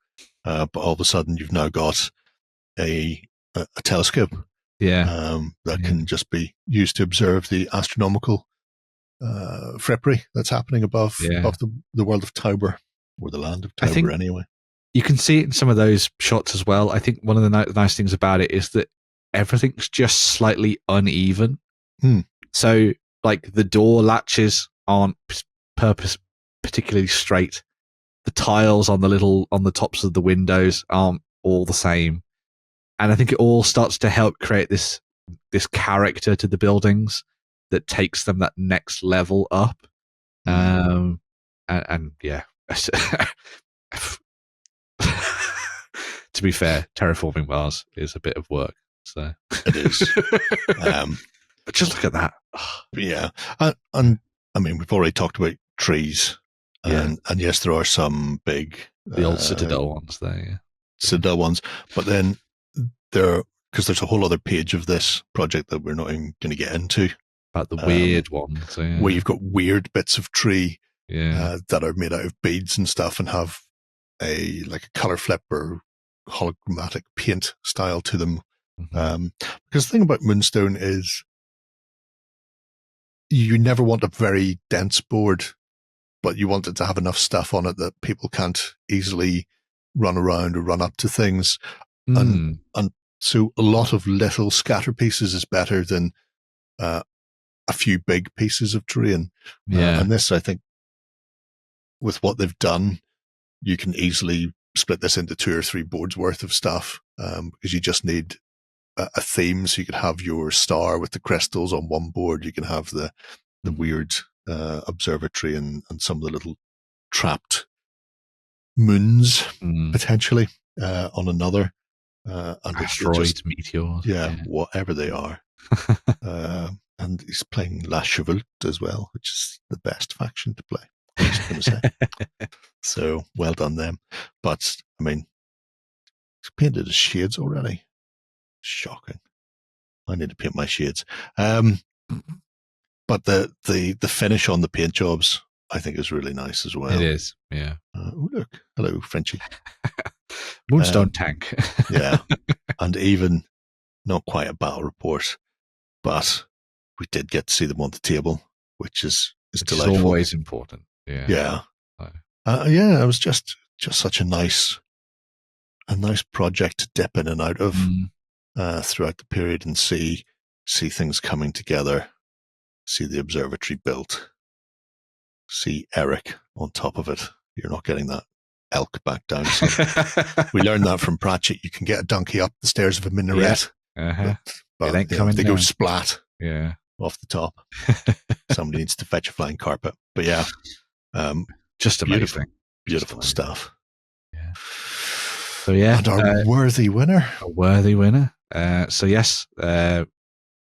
But all of a sudden, you've now got a telescope. that can just be used to observe the astronomical frippery that's happening above the world of Tauber, or the land of Tauber anyway. You can see it in some of those shots as well. I think one of the nice things about it is that everything's just slightly uneven. So, like, the door latches aren't particularly straight. The tiles on the tops of the windows aren't all the same. And I think it all starts to help create this character to the buildings that takes them that next level up. And yeah. To be fair, terraforming Mars is a bit of work. So it is. But just look at that. Yeah. And I mean, we've already talked about trees. And yes, there are some big... The old Citadel ones there, yeah. Citadel ones. But then because there's a whole other page of this project that we're not even going to get into. About the weird ones. Yeah. Where you've got weird bits of tree that are made out of beads and stuff and have a color flip or hologrammatic paint style to them. Because the thing about Moonstone is you never want a very dense board, but you want it to have enough stuff on it that people can't easily run around or run up to things. And so a lot of little scatter pieces is better than a few big pieces of terrain. And this, I think, with what they've done, you can easily split this into 2 or 3 boards worth of stuff, because you just need a theme. So you could have your star with the crystals on one board. You can have the weird observatory and some of the little trapped moons potentially on another. And asteroids, meteors. Whatever they are. And he's playing La Chevalte as well, which is the best faction to play, I was going to say. So well done them. But I mean, he's painted his shades already. Shocking. I need to paint my shades. But the finish on the paint jobs, I think, is really nice as well. It is, yeah. Oh, look. Hello, Frenchie. Moonstone tank. Yeah. And even not quite a battle report, but we did get to see them on the table, which is delightful. It's always important. Yeah. Yeah. It was just such a nice project to dip in and out of throughout the period and see things coming together, see the observatory built, see Eric on top of it. You're not getting that elk back down. So we learned that from Pratchett. You can get a donkey up the stairs of a minaret, but it ain't coming they down. go splat off the top. Somebody needs to fetch a flying carpet. But yeah, just amazing. Beautiful stuff. Yeah. So yeah, and our worthy winner. A worthy winner. So yes,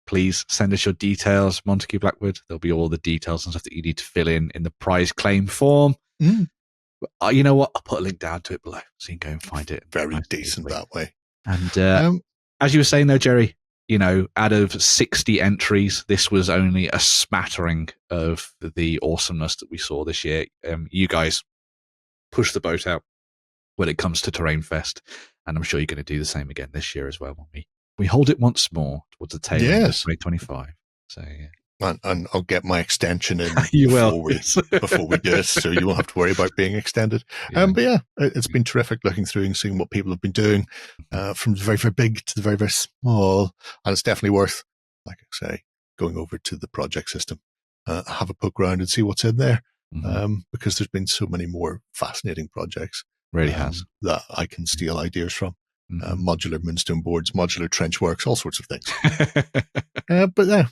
please send us your details, Montague Blackwood. There'll be all the details and stuff that you need to fill in the prize claim form. You know what? I'll put a link down to it below so you can go and find it. Very decent that way. And as you were saying though, Jerry, out of 60 entries, this was only a smattering of the awesomeness that we saw this year. You guys push the boat out when it comes to TerrainFest, and I'm sure you're going to do the same again this year as well when we hold it once more towards the tail end of 2025. So yeah. And I'll get my extension in before we do it, so you won't have to worry about being extended. But yeah, it's been terrific looking through and seeing what people have been doing, from the very, very big to the very, very small. And it's definitely worth, like I say, going over to the project system, have a poke around and see what's in there, because there's been so many more fascinating projects. Really has. That I can steal ideas from. Modular Moonstone boards, modular trench works, all sorts of things. But yeah.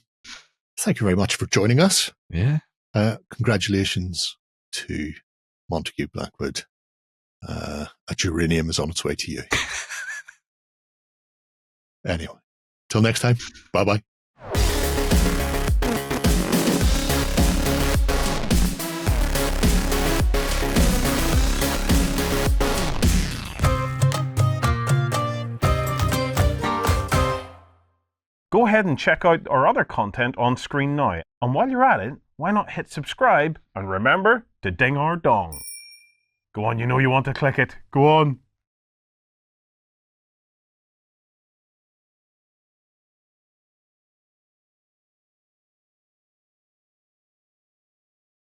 Thank you very much for joining us. Yeah. Congratulations to Montague Blackwood. A geranium is on its way to you. Anyway, till next time. Bye-bye. Go ahead and check out our other content on screen now. And while you're at it, why not hit subscribe and remember to ding our dong. Go on, you know you want to click it. Go on.